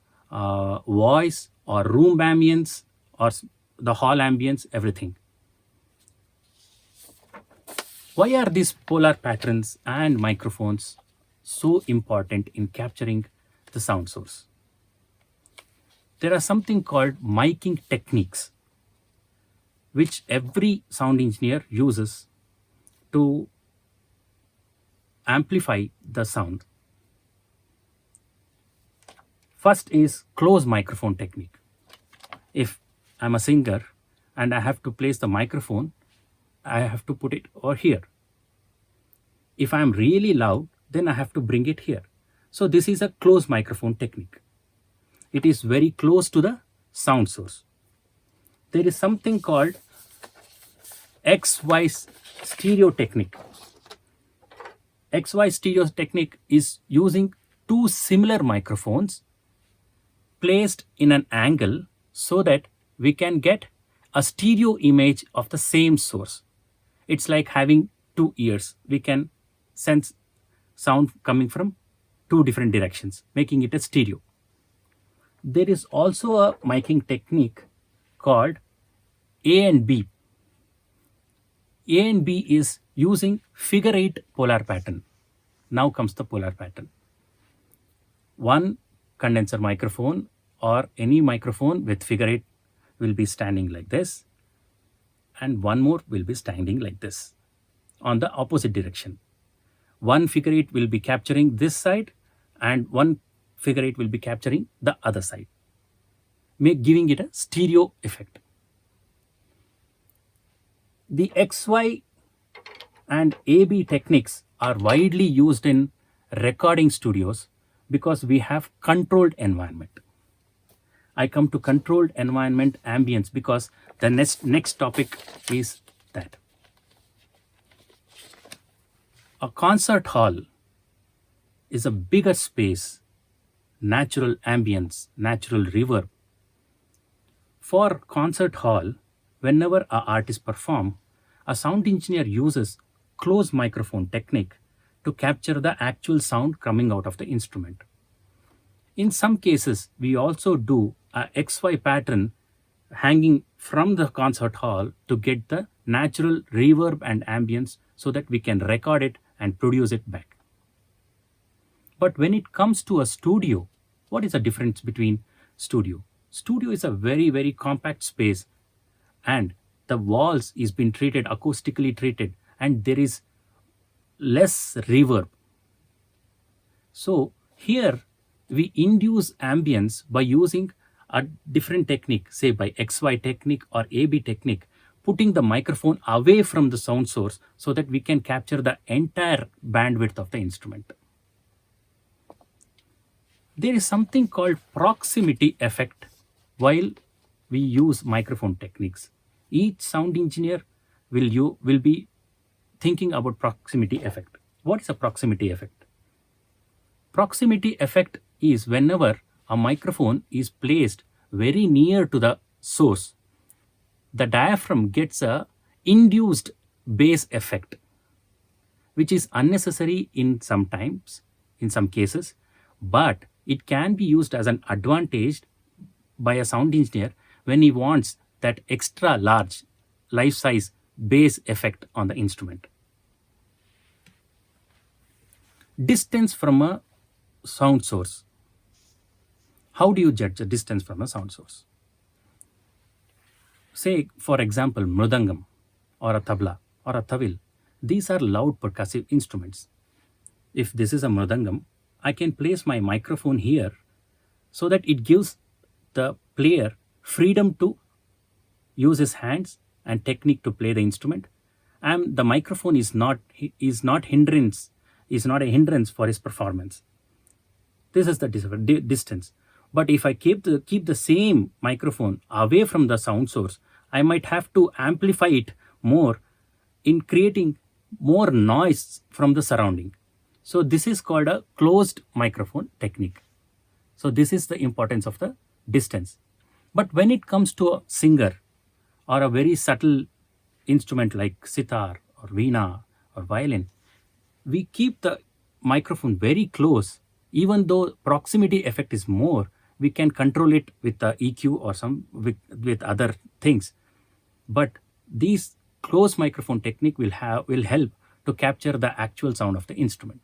E: voice or room ambience or the hall ambience, everything. Why are these polar patterns and microphones so important in capturing the sound source? There are something called miking techniques, which every sound engineer uses to amplify the sound. First is close microphone technique. If I'm a singer and I have to place the microphone, I have to put it over here. If I'm really loud, then I have to bring it here. So this is a close microphone technique. It is very close to the sound source. There is something called XY stereo technique. XY stereo technique is using two similar microphones placed in an angle so that we can get a stereo image of the same source. It's like having two ears. We can sense sound coming from two different directions, making it a stereo. There is also a miking technique called A and B. A and B is using figure 8 polar pattern. Now comes the polar pattern. One condenser microphone or any microphone with figure 8 will be standing like this, and one more will be standing like this on the opposite direction. One figure 8 will be capturing this side and one figure 8 will be capturing the other side, giving it a stereo effect. The XY and AB techniques are widely used in recording studios because we have controlled environment. I come to controlled environment ambience because the next topic is that. A concert hall is a bigger space, natural ambience, natural reverb. For concert hall, whenever an artist performs, a sound engineer uses close microphone technique to capture the actual sound coming out of the instrument. In some cases, we also do a XY pattern hanging from the concert hall to get the natural reverb and ambience so that we can record it and produce it back. But when it comes to a studio, what is the difference between studio? Studio is a very, very compact space and the walls is been treated, acoustically treated, and there is less reverb. So here we induce ambience by using a different technique, say by XY technique or AB technique, putting the microphone away from the sound source so that we can capture the entire bandwidth of the instrument. There is something called proximity effect while we use microphone techniques. Each sound engineer will be thinking about proximity effect. What is a proximity effect? Proximity effect is whenever a microphone is placed very near to the source, the diaphragm gets a induced bass effect, which is unnecessary in some cases, but it can be used as an advantage by a sound engineer when he wants that extra large life-size bass effect on the instrument. Distance from a sound source. How do you judge the distance from a sound source? Say, for example, mridangam or a tabla or a tawil. These are loud percussive instruments. If this is a mridangam, I can place my microphone here so that it gives the player freedom to use his hands and technique to play the instrument, and the microphone is not a hindrance for his performance. This is the distance. But if I keep the same microphone away from the sound source, I might have to amplify it more in creating more noise from the surrounding. So this is called a closed microphone technique. So this is the importance of the distance. But when it comes to a singer or a very subtle instrument like sitar or veena or violin, we keep the microphone very close. Even though proximity effect is more, we can control it with the EQ or with other things. But these close microphone technique will help to capture the actual sound of the instrument.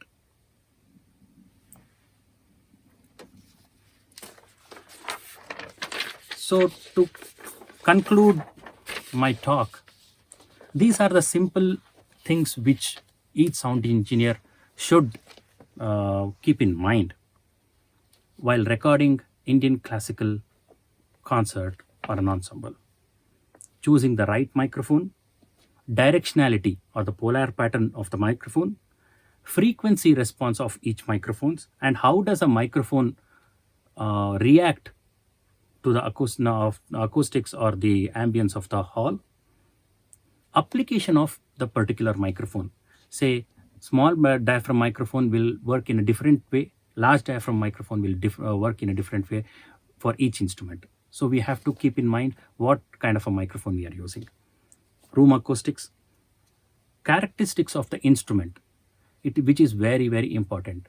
E: So to conclude my talk, these are the simple things which each sound engineer should keep in mind while recording Indian classical concert or an ensemble. Choosing the right microphone, directionality or the polar pattern of the microphone, frequency response of each microphones, and how does a microphone react to the acoustics or the ambience of the hall. Application of the particular microphone. Say, small diaphragm microphone will work in a different way. Large diaphragm microphone will work in a different way for each instrument. So we have to keep in mind what kind of a microphone we are using. Room acoustics, characteristics of the instrument, which is very, very important.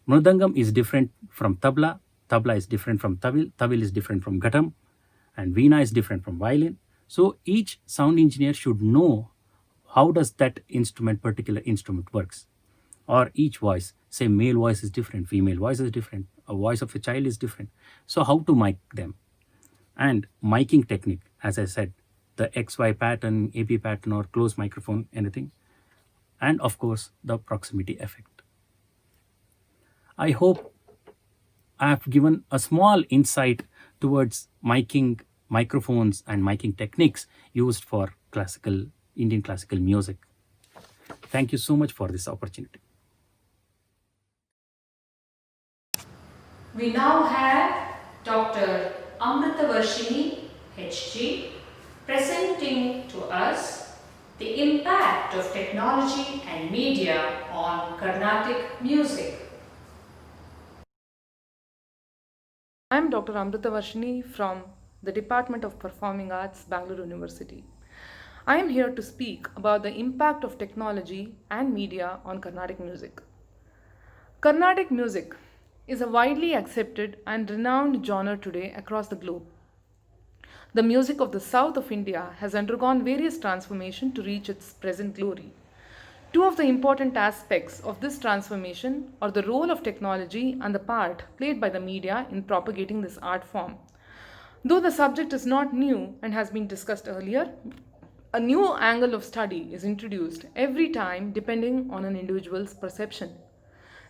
E: Mridangam is different from tabla, tabla is different from tawil, tawil is different from ghatam, and veena is different from violin. So each sound engineer should know how does that particular instrument works. Or each voice, say male voice is different, female voice is different, a voice of a child is different. So how to mic them? And miking technique, as I said, the XY pattern, AB pattern, or closed microphone, anything. And of course, the proximity effect. I hope I have given a small insight towards miking microphones and miking techniques used for Indian classical music. Thank you so much for this opportunity.
A: We now have Dr. Amritavarshini, HG, presenting to us the impact of technology and media on Carnatic music.
F: I am Dr. Amritavarshini from the Department of Performing Arts, Bangalore University. I am here to speak about the impact of technology and media on Carnatic music. Carnatic music is a widely accepted and renowned genre today across the globe. The music of the south of India has undergone various transformations to reach its present glory. Two of the important aspects of this transformation are the role of technology and the part played by the media in propagating this art form. Though the subject is not new and has been discussed earlier, a new angle of study is introduced every time depending on an individual's perception.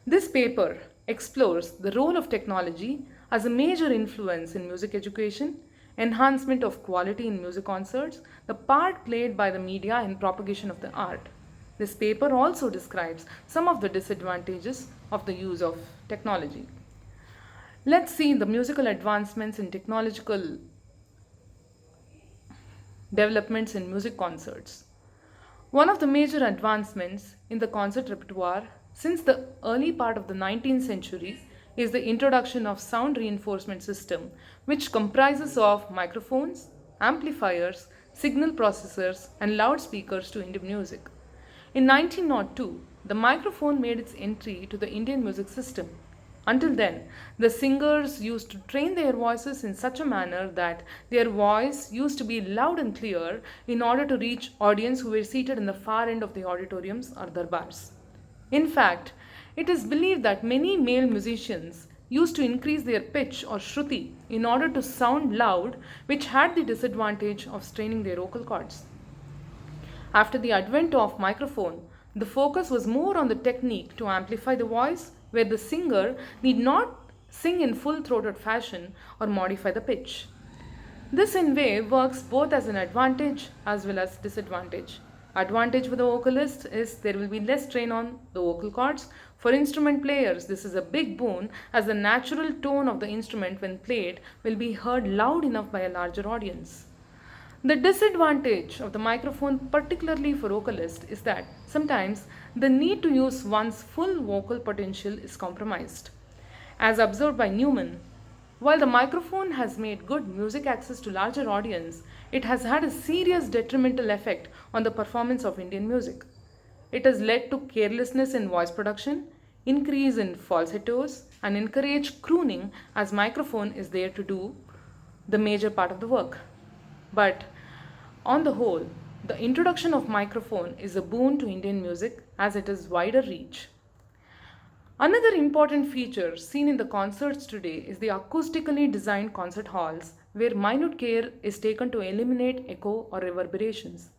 F: This paper explores the role of technology as a major influence in music education, enhancement of quality in music concerts, the part played by the media in propagation of the art. This paper also describes some of the disadvantages of the use of technology. Let's see the musical advancements in technological developments in music concerts. One of the major advancements in the concert repertoire since the early part of the 19th century is the introduction of sound reinforcement system, which comprises of microphones, amplifiers, signal processors, and loudspeakers to Indian music. In 1902, the microphone made its entry to the Indian music system. Until then, the singers used to train their voices in such a manner that their voice used to be loud and clear in order to reach audience who were seated in the far end of the auditoriums or darbars. In fact, it is believed that many male musicians used to increase their pitch or shruti in order to sound loud, which had the disadvantage of straining their vocal cords. After the advent of microphone, the focus was more on the technique to amplify the voice, where the singer need not sing in full-throated fashion or modify the pitch. This in way works both as an advantage as well as disadvantage. Advantage for the vocalist is there will be less strain on the vocal cords. For instrument players, this is a big boon as the natural tone of the instrument when played will be heard loud enough by a larger audience. The disadvantage of the microphone, particularly for vocalists, is that sometimes the need to use one's full vocal potential is compromised. As observed by Newman, while the microphone has made good music access to larger audience, it has had a serious detrimental effect on the performance of Indian music. It has led to carelessness in voice production, increase in falsettos, and encourage crooning as microphone is there to do the major part of the work. But on the whole, the introduction of microphone is a boon to Indian music as it is wider reach. Another important feature seen in the concerts today is the acoustically designed concert halls where minute care is taken to eliminate echo or reverberations.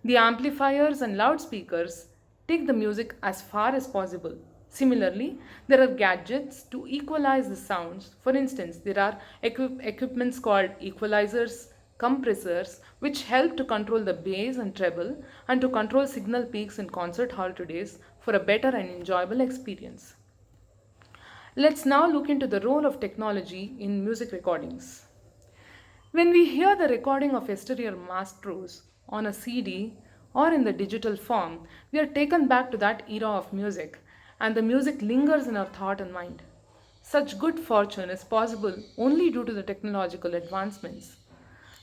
F: The amplifiers and loudspeakers take the music as far as possible, Similarly, there are gadgets to equalize the sounds. For instance, there are equipments called equalizers, compressors, which help to control the bass and treble and to control signal peaks in concert hall today for a better and enjoyable experience. Let's now look into the role of technology in music recordings. When we hear the recording of yesteryear maestros on a CD or in the digital form, we are taken back to that era of music, and the music lingers in our thought and mind. Such good fortune is possible only due to the technological advancements.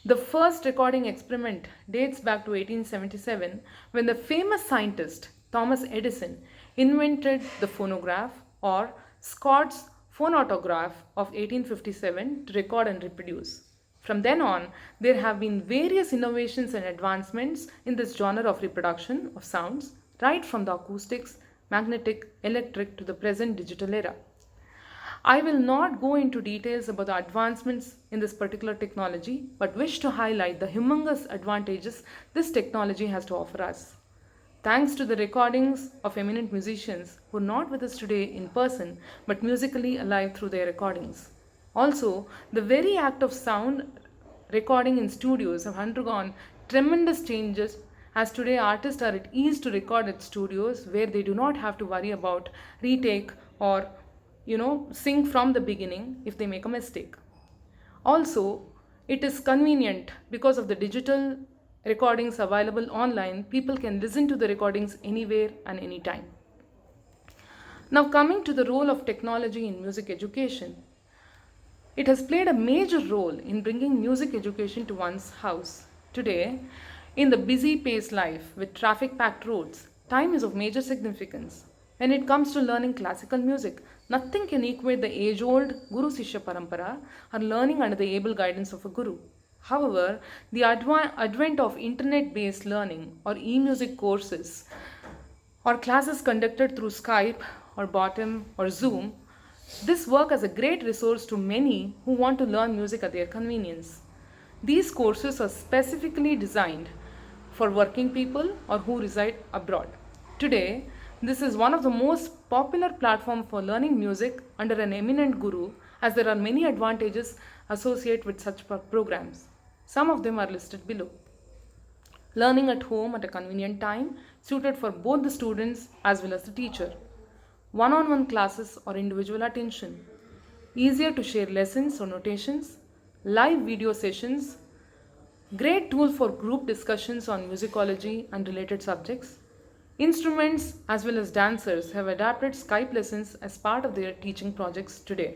F: The first recording experiment dates back to 1877 when the famous scientist Thomas Edison invented the phonograph or Scott's phonautograph of 1857 to record and reproduce. From then on, there have been various innovations and advancements in this genre of reproduction of sounds, right from the acoustics, magnetic, electric to the present digital era. I will not go into details about the advancements in this particular technology, but wish to highlight the humongous advantages this technology has to offer us. Thanks to the recordings of eminent musicians who are not with us today in person but musically alive through their recordings. Also, the very act of sound recording in studios have undergone tremendous changes as today artists are at ease to record at studios where they do not have to worry about retake or sing from the beginning if they make a mistake. Also, it is convenient because of the digital recordings available online, people can listen to the recordings anywhere and anytime. Now, coming to the role of technology in music education, it has played a major role in bringing music education to one's house. Today, in the busy paced life with traffic packed roads, time is of major significance. When it comes to learning classical music, nothing can equate the age old Guru Sishya Parampara or learning under the able guidance of a Guru. However, the advent of internet based learning or e music courses or classes conducted through Skype or Bottom or Zoom, this work as a great resource to many who want to learn music at their convenience. These courses are specifically designed for working people or who reside abroad. Today, this is one of the most popular platforms for learning music under an eminent guru, as there are many advantages associated with such programs. Some of them are listed below. Learning at home at a convenient time, suited for both the students as well as the teacher. One-on-one classes or individual attention. Easier to share lessons or notations. Live video sessions. Great tool for group discussions on musicology and related subjects. Instruments as well as dancers have adapted Skype lessons as part of their teaching projects today.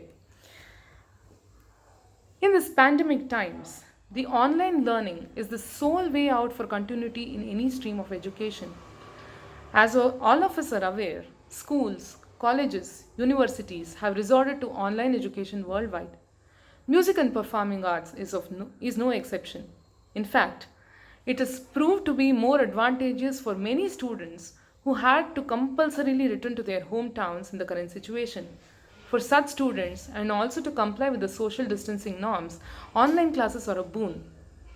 F: In this pandemic times, the online learning is the sole way out for continuity in any stream of education. As all of us are aware, schools, colleges, universities have resorted to online education worldwide. Music and performing arts is no exception. In fact, it has proved to be more advantageous for many students who had to compulsorily return to their hometowns in the current situation. For such students, and also to comply with the social distancing norms, online classes are a boon.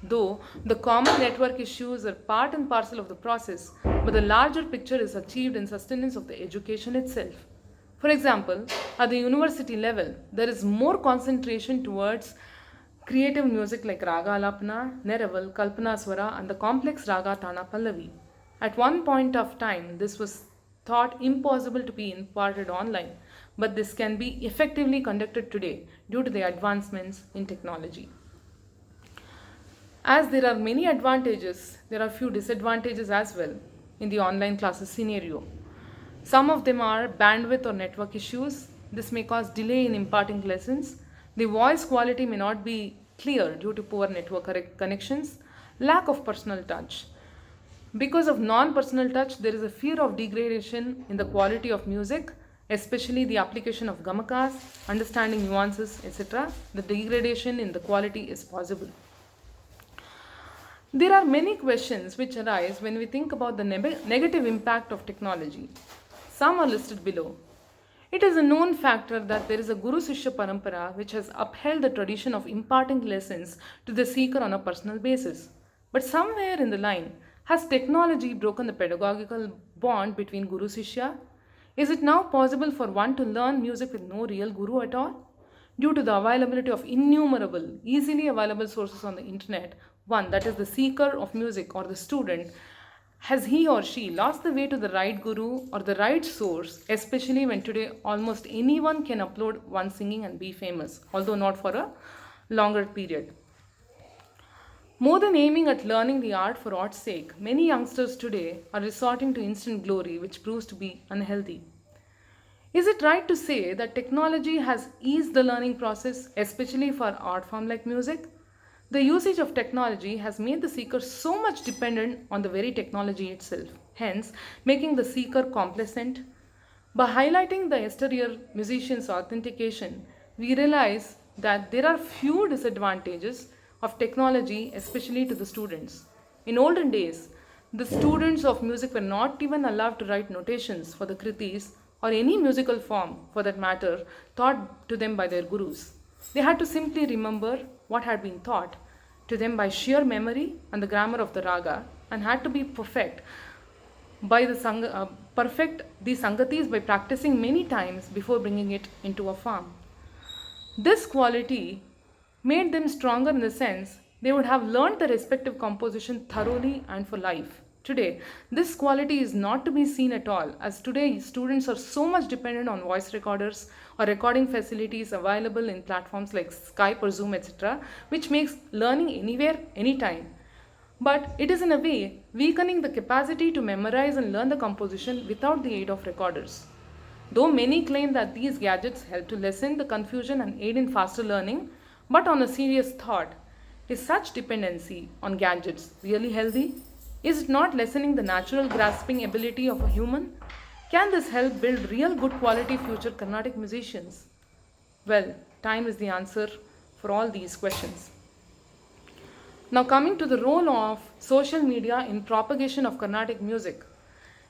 F: Though the common network issues are part and parcel of the process, but the larger picture is achieved in sustenance of the education itself. For example, at the university level, there is more concentration towards creative music like Raga Alapana, Neraval, Kalpana Swara, and the complex Raga Tana Pallavi. At one point of time, this was thought impossible to be imparted online, but this can be effectively conducted today due to the advancements in technology. As there are many advantages, there are few disadvantages as well in the online classes scenario. Some of them are bandwidth or network issues. This may cause delay in imparting lessons. The voice quality may not be clear due to poor network connections. Lack of personal touch. Because of non-personal touch, there is a fear of degradation in the quality of music, especially the application of gamakas, understanding nuances, etc. The degradation in the quality is possible. There are many questions which arise when we think about the negative impact of technology. Some are listed below. It is a known factor that there is a Guru Sishya Parampara which has upheld the tradition of imparting lessons to the seeker on a personal basis. But somewhere in the line, has technology broken the pedagogical bond between Guru Sishya? Is it now possible for one to learn music with no real guru at all? Due to the availability of innumerable, easily available sources on the internet, one, that is the seeker of music or the student, has he or she lost the way to the right guru or the right source, especially when today almost anyone can upload one singing and be famous, although not for a longer period? More than aiming at learning the art for art's sake, many youngsters today are resorting to instant glory, which proves to be unhealthy. Is it right to say that technology has eased the learning process, especially for art form like music? The usage of technology has made the seeker so much dependent on the very technology itself, hence making the seeker complacent. By highlighting the exterior musician's authentication, we realize that there are few disadvantages of technology, especially to the students. In olden days, the students of music were not even allowed to write notations for the kritis or any musical form for that matter taught to them by their gurus. They had to simply remember what had been taught to them by sheer memory and the grammar of the raga and had to be perfect these sangatis by practicing many times before bringing it into a form. This quality made them stronger in the sense they would have learned the respective composition thoroughly and for life. Today, this quality is not to be seen at all, as today students are so much dependent on voice recorders or recording facilities available in platforms like Skype or Zoom, etc., which makes learning anywhere, anytime. But it is in a way weakening the capacity to memorize and learn the composition without the aid of recorders. Though many claim that these gadgets help to lessen the confusion and aid in faster learning, but on a serious thought, is such dependency on gadgets really healthy? Is it not lessening the natural grasping ability of a human? Can this help build real good quality future Carnatic musicians? Well, time is the answer for all these questions. Now, coming to the role of social media in propagation of Carnatic music.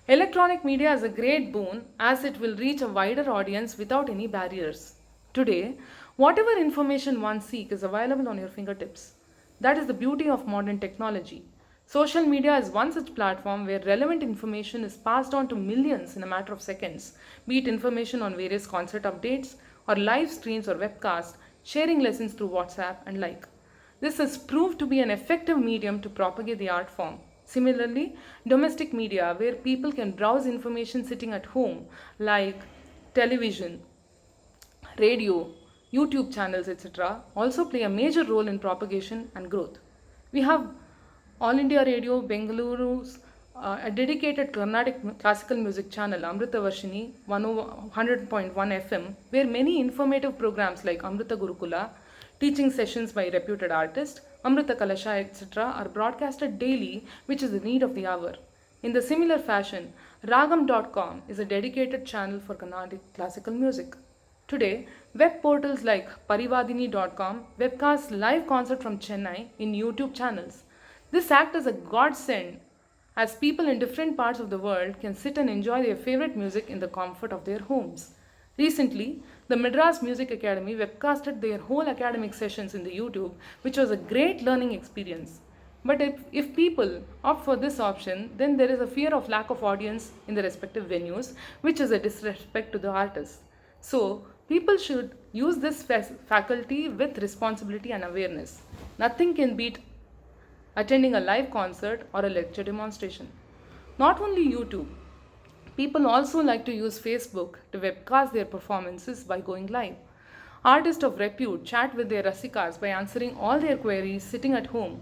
F: Electronic media is a great boon as it will reach a wider audience without any barriers. Today, whatever information one seeks is available on your fingertips. That is the beauty of modern technology. Social media is one such platform where relevant information is passed on to millions in a matter of seconds, be it information on various concert updates or live streams or webcasts, sharing lessons through WhatsApp and like. This has proved to be an effective medium to propagate the art form. Similarly, domestic media, where people can browse information sitting at home, like television, radio, YouTube channels, etc., also play a major role in propagation and growth. We have All India Radio, Bengaluru's a dedicated Carnatic classical music channel, Amrita Varshini, 100.1 FM, where many informative programs like Amrita Gurukula, teaching sessions by reputed artists, Amrita Kalasha, etc., are broadcasted daily, which is the need of the hour. In the similar fashion, Ragam.com is a dedicated channel for Carnatic classical music. Today, web portals like Parivadini.com webcast live concert from Chennai in YouTube channels. This acts as a godsend as people in different parts of the world can sit and enjoy their favorite music in the comfort of their homes. Recently, the Madras Music Academy webcasted their whole academic sessions in the YouTube, which was a great learning experience. But if people opt for this option, then there is a fear of lack of audience in the respective venues, which is a disrespect to the artists. So, people should use this faculty with responsibility and awareness. Nothing can beat attending a live concert or a lecture demonstration. Not only YouTube, people also like to use Facebook to webcast their performances by going live. Artists of repute chat with their rasikas by answering all their queries sitting at home.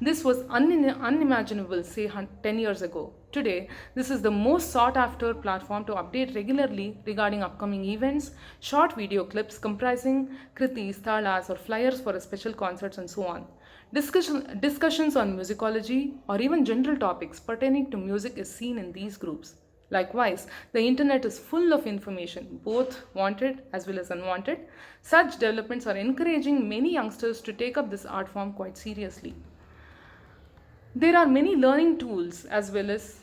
F: This was unimaginable, say 10 years ago. Today, this is the most sought after platform to update regularly regarding upcoming events, short video clips comprising kritis, talas, or flyers for special concerts, and so on. Discussions on musicology or even general topics pertaining to music is seen in these groups. Likewise, the internet is full of information, both wanted as well as unwanted. Such developments are encouraging many youngsters to take up this art form quite seriously. There are many learning tools as well as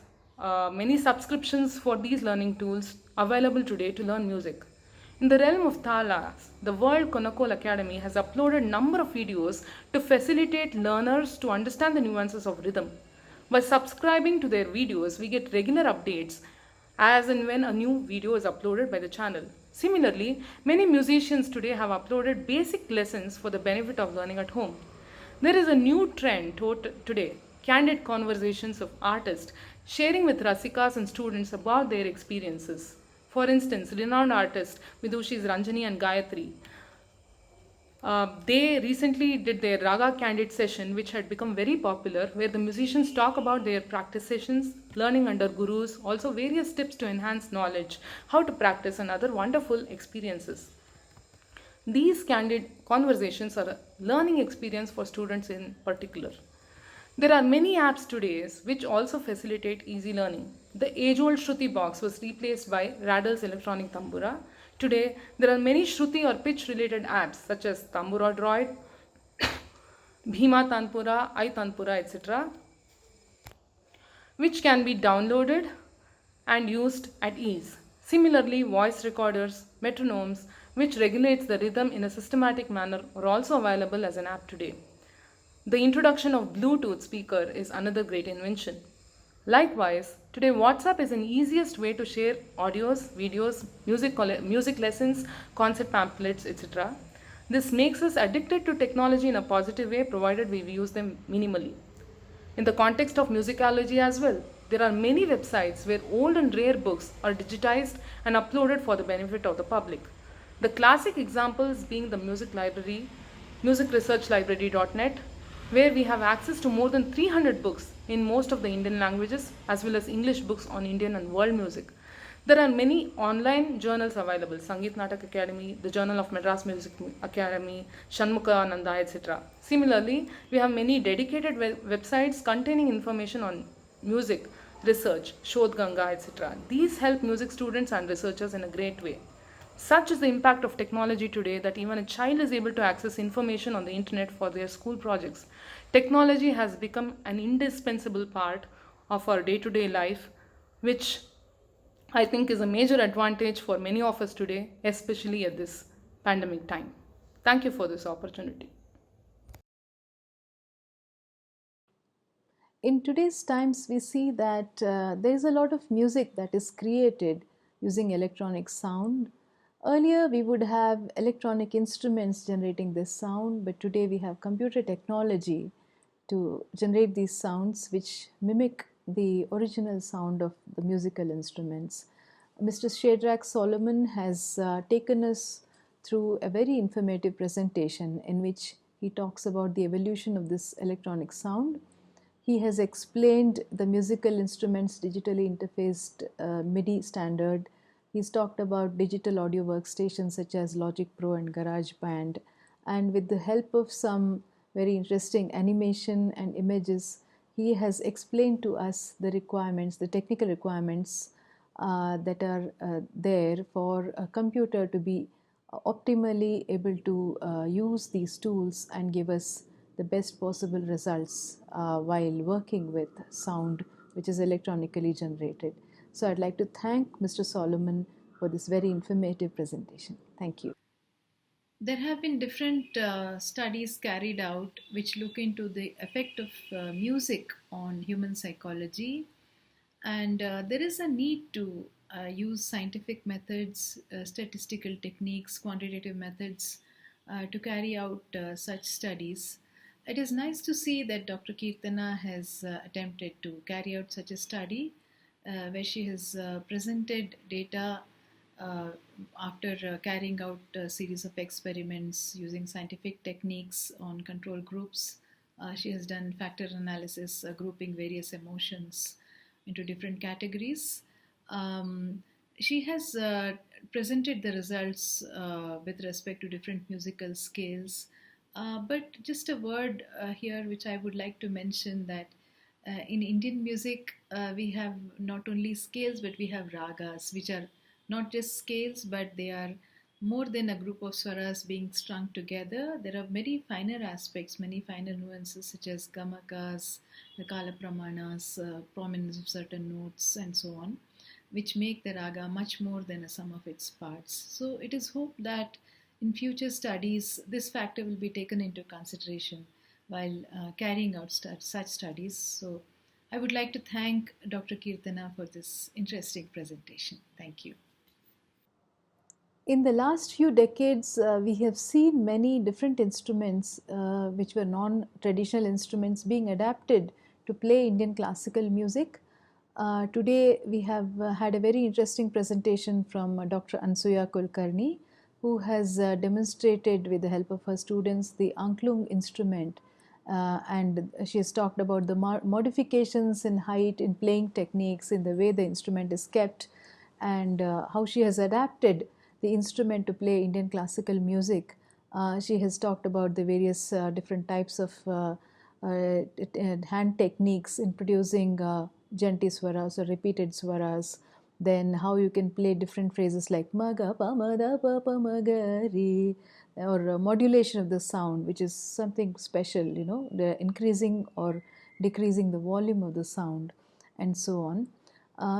F: many subscriptions for these learning tools available today to learn music. In the realm of Talas, the World Konakol Academy has uploaded a number of videos to facilitate learners to understand the nuances of rhythm. By subscribing to their videos, we get regular updates as and when a new video is uploaded by the channel. Similarly, many musicians today have uploaded basic lessons for the benefit of learning at home. There is a new trend today, candid conversations of artists sharing with Rasikas and students about their experiences. For instance, renowned artists Vidushis Ranjani and Gayatri, they recently did their Raga Candid session, which had become very popular, where the musicians talk about their practice sessions, learning under gurus, also various tips to enhance knowledge, how to practice, and other wonderful experiences. These candid conversations are a learning experience for students in particular. There are many apps today which also facilitate easy learning. The age-old Shruti box was replaced by Raddle's electronic tambura. Today, there are many Shruti or pitch-related apps such as Tambura Droid, Bhima Tanpura, I Tanpura, etc., which can be downloaded and used at ease. Similarly, voice recorders, metronomes, which regulates the rhythm in a systematic manner, are also available as an app today. The introduction of Bluetooth speaker is another great invention. Likewise, today WhatsApp is an easiest way to share audios, videos, music lessons, concept pamphlets, etc. This makes us addicted to technology in a positive way provided we use them minimally. In the context of musicology as well, there are many websites where old and rare books are digitized and uploaded for the benefit of the public. The classic examples being the music library, musicresearchlibrary.net, where we have access to more than 300 books in most of the Indian languages as well as English books on Indian and world music. There are many online journals available, Sangeet Natak Academy, the Journal of Madras Music Academy, Shanmukha Nanda, etc. Similarly, we have many dedicated websites containing information on music, research, Shodh Ganga, etc. These help music students and researchers in a great way. Such is the impact of technology today that even a child is able to access information on the internet for their school projects. Technology has become an indispensable part of our day to day life, which I think is a major advantage for many of us today, especially at this pandemic time. Thank you for this opportunity.
G: In today's times, we see that there is a lot of music that is created using electronic sound. Earlier, we would have electronic instruments generating this sound, but today we have computer technology to generate these sounds which mimic the original sound of the musical instruments. Mr. Shadrach Solomon has taken us through a very informative presentation in which he talks about the evolution of this electronic sound. He has explained the musical instruments digitally interfaced MIDI standard. He's talked about digital audio workstations such as Logic Pro and GarageBand. And with the help of some very interesting animation and images, he has explained to us the requirements, the technical requirements that are there for a computer to be optimally able to use these tools and give us the best possible results while working with sound which is electronically generated. So I'd like to thank Mr. Solomon for this very informative presentation. Thank you.
H: There have been different studies carried out which look into the effect of music on human psychology, and there is a need to use scientific methods, statistical techniques, quantitative methods to carry out such studies. It is nice to see that Dr. Kirtana has attempted to carry out such a study where she has presented data after carrying out a series of experiments using scientific techniques on control groups. She has done factor analysis, grouping various emotions into different categories. She has presented the results with respect to different musical scales. But just a word here which I would like to mention, that in Indian music we have not only scales but we have ragas, which are not just scales but they are more than a group of swaras being strung together. There are many finer aspects, many finer nuances such as gamakas, the kala pramanas, prominence of certain notes and so on, which make the raga much more than a sum of its parts. So it is hoped that in future studies, this factor will be taken into consideration while carrying out such studies. So I would like to thank Dr. Kirtana for this interesting presentation. Thank you.
G: In the last few decades, we have seen many different instruments which were non-traditional instruments being adapted to play Indian classical music. Today, we have had a very interesting presentation from Dr. Ansuya Kulkarni, who has demonstrated with the help of her students the angklung instrument. And she has talked about the modifications in height, in playing techniques, in the way the instrument is kept, and how she has adapted the instrument to play Indian classical music. She has talked about the various different types of hand techniques in producing janti swaras or repeated swaras. Then how you can play different phrases like maga pa ma da pa pa ma ga re, or modulation of the sound, which is something special, the increasing or decreasing the volume of the sound, and so on.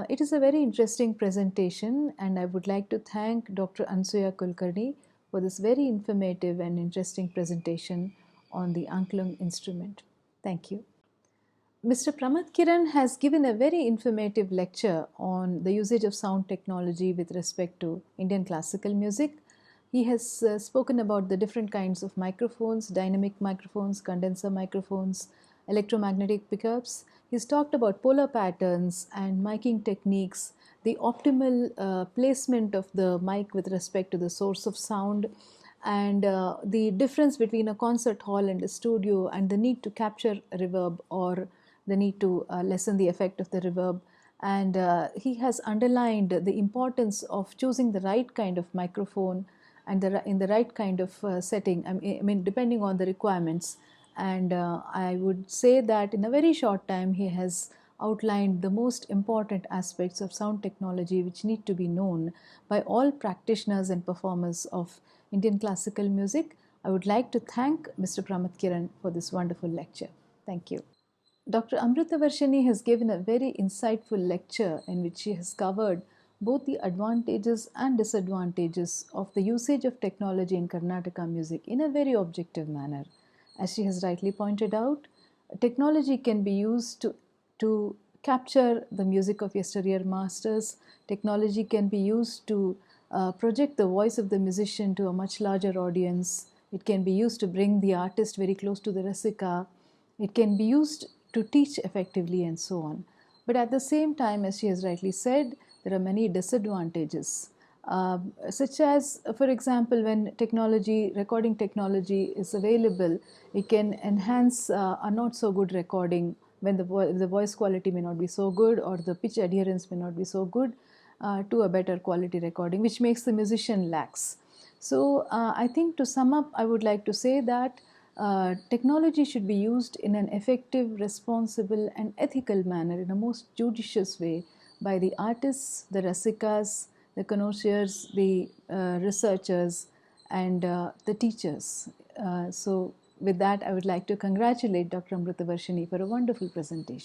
G: It is a very interesting presentation, and I would like to thank Dr. Ansuya Kulkarni for this very informative and interesting presentation on the angklung instrument. Thank you. Mr. Pramath Kiran has given a very informative lecture on the usage of sound technology with respect to Indian classical music. He has spoken about the different kinds of microphones, dynamic microphones, condenser microphones, electromagnetic pickups. He's talked about polar patterns and miking techniques, the optimal placement of the mic with respect to the source of sound, and the difference between a concert hall and a studio, and the need to capture reverb or the need to lessen the effect of the reverb. And he has underlined the importance of choosing the right kind of microphone and in the right kind of setting, I mean, depending on the requirements. And I would say that in a very short time, he has outlined the most important aspects of sound technology which need to be known by all practitioners and performers of Indian classical music. I would like to thank Mr. Pramath Kiran for this wonderful lecture. Thank you. Dr. Amrita Varshini has given a very insightful lecture in which she has covered both the advantages and disadvantages of the usage of technology in Karnataka music in a very objective manner. As she has rightly pointed out, technology can be used to capture the music of yesteryear masters. Technology can be used to project the voice of the musician to a much larger audience. It can be used to bring the artist very close to the Rasika. It can be used to teach effectively, and so on. But at the same time, as she has rightly said, there are many disadvantages, such as, for example, when recording technology is available, it can enhance a not so good recording when the voice quality may not be so good, or the pitch adherence may not be so good, to a better quality recording, which makes the musician lax. So I think, to sum up, I would like to say that technology should be used in an effective, responsible, and ethical manner, in a most judicious way, by the artists, the rasikas, the connoisseurs, the researchers, and the teachers. So with that, I would like to congratulate Dr. Amrita Varshini for a wonderful presentation.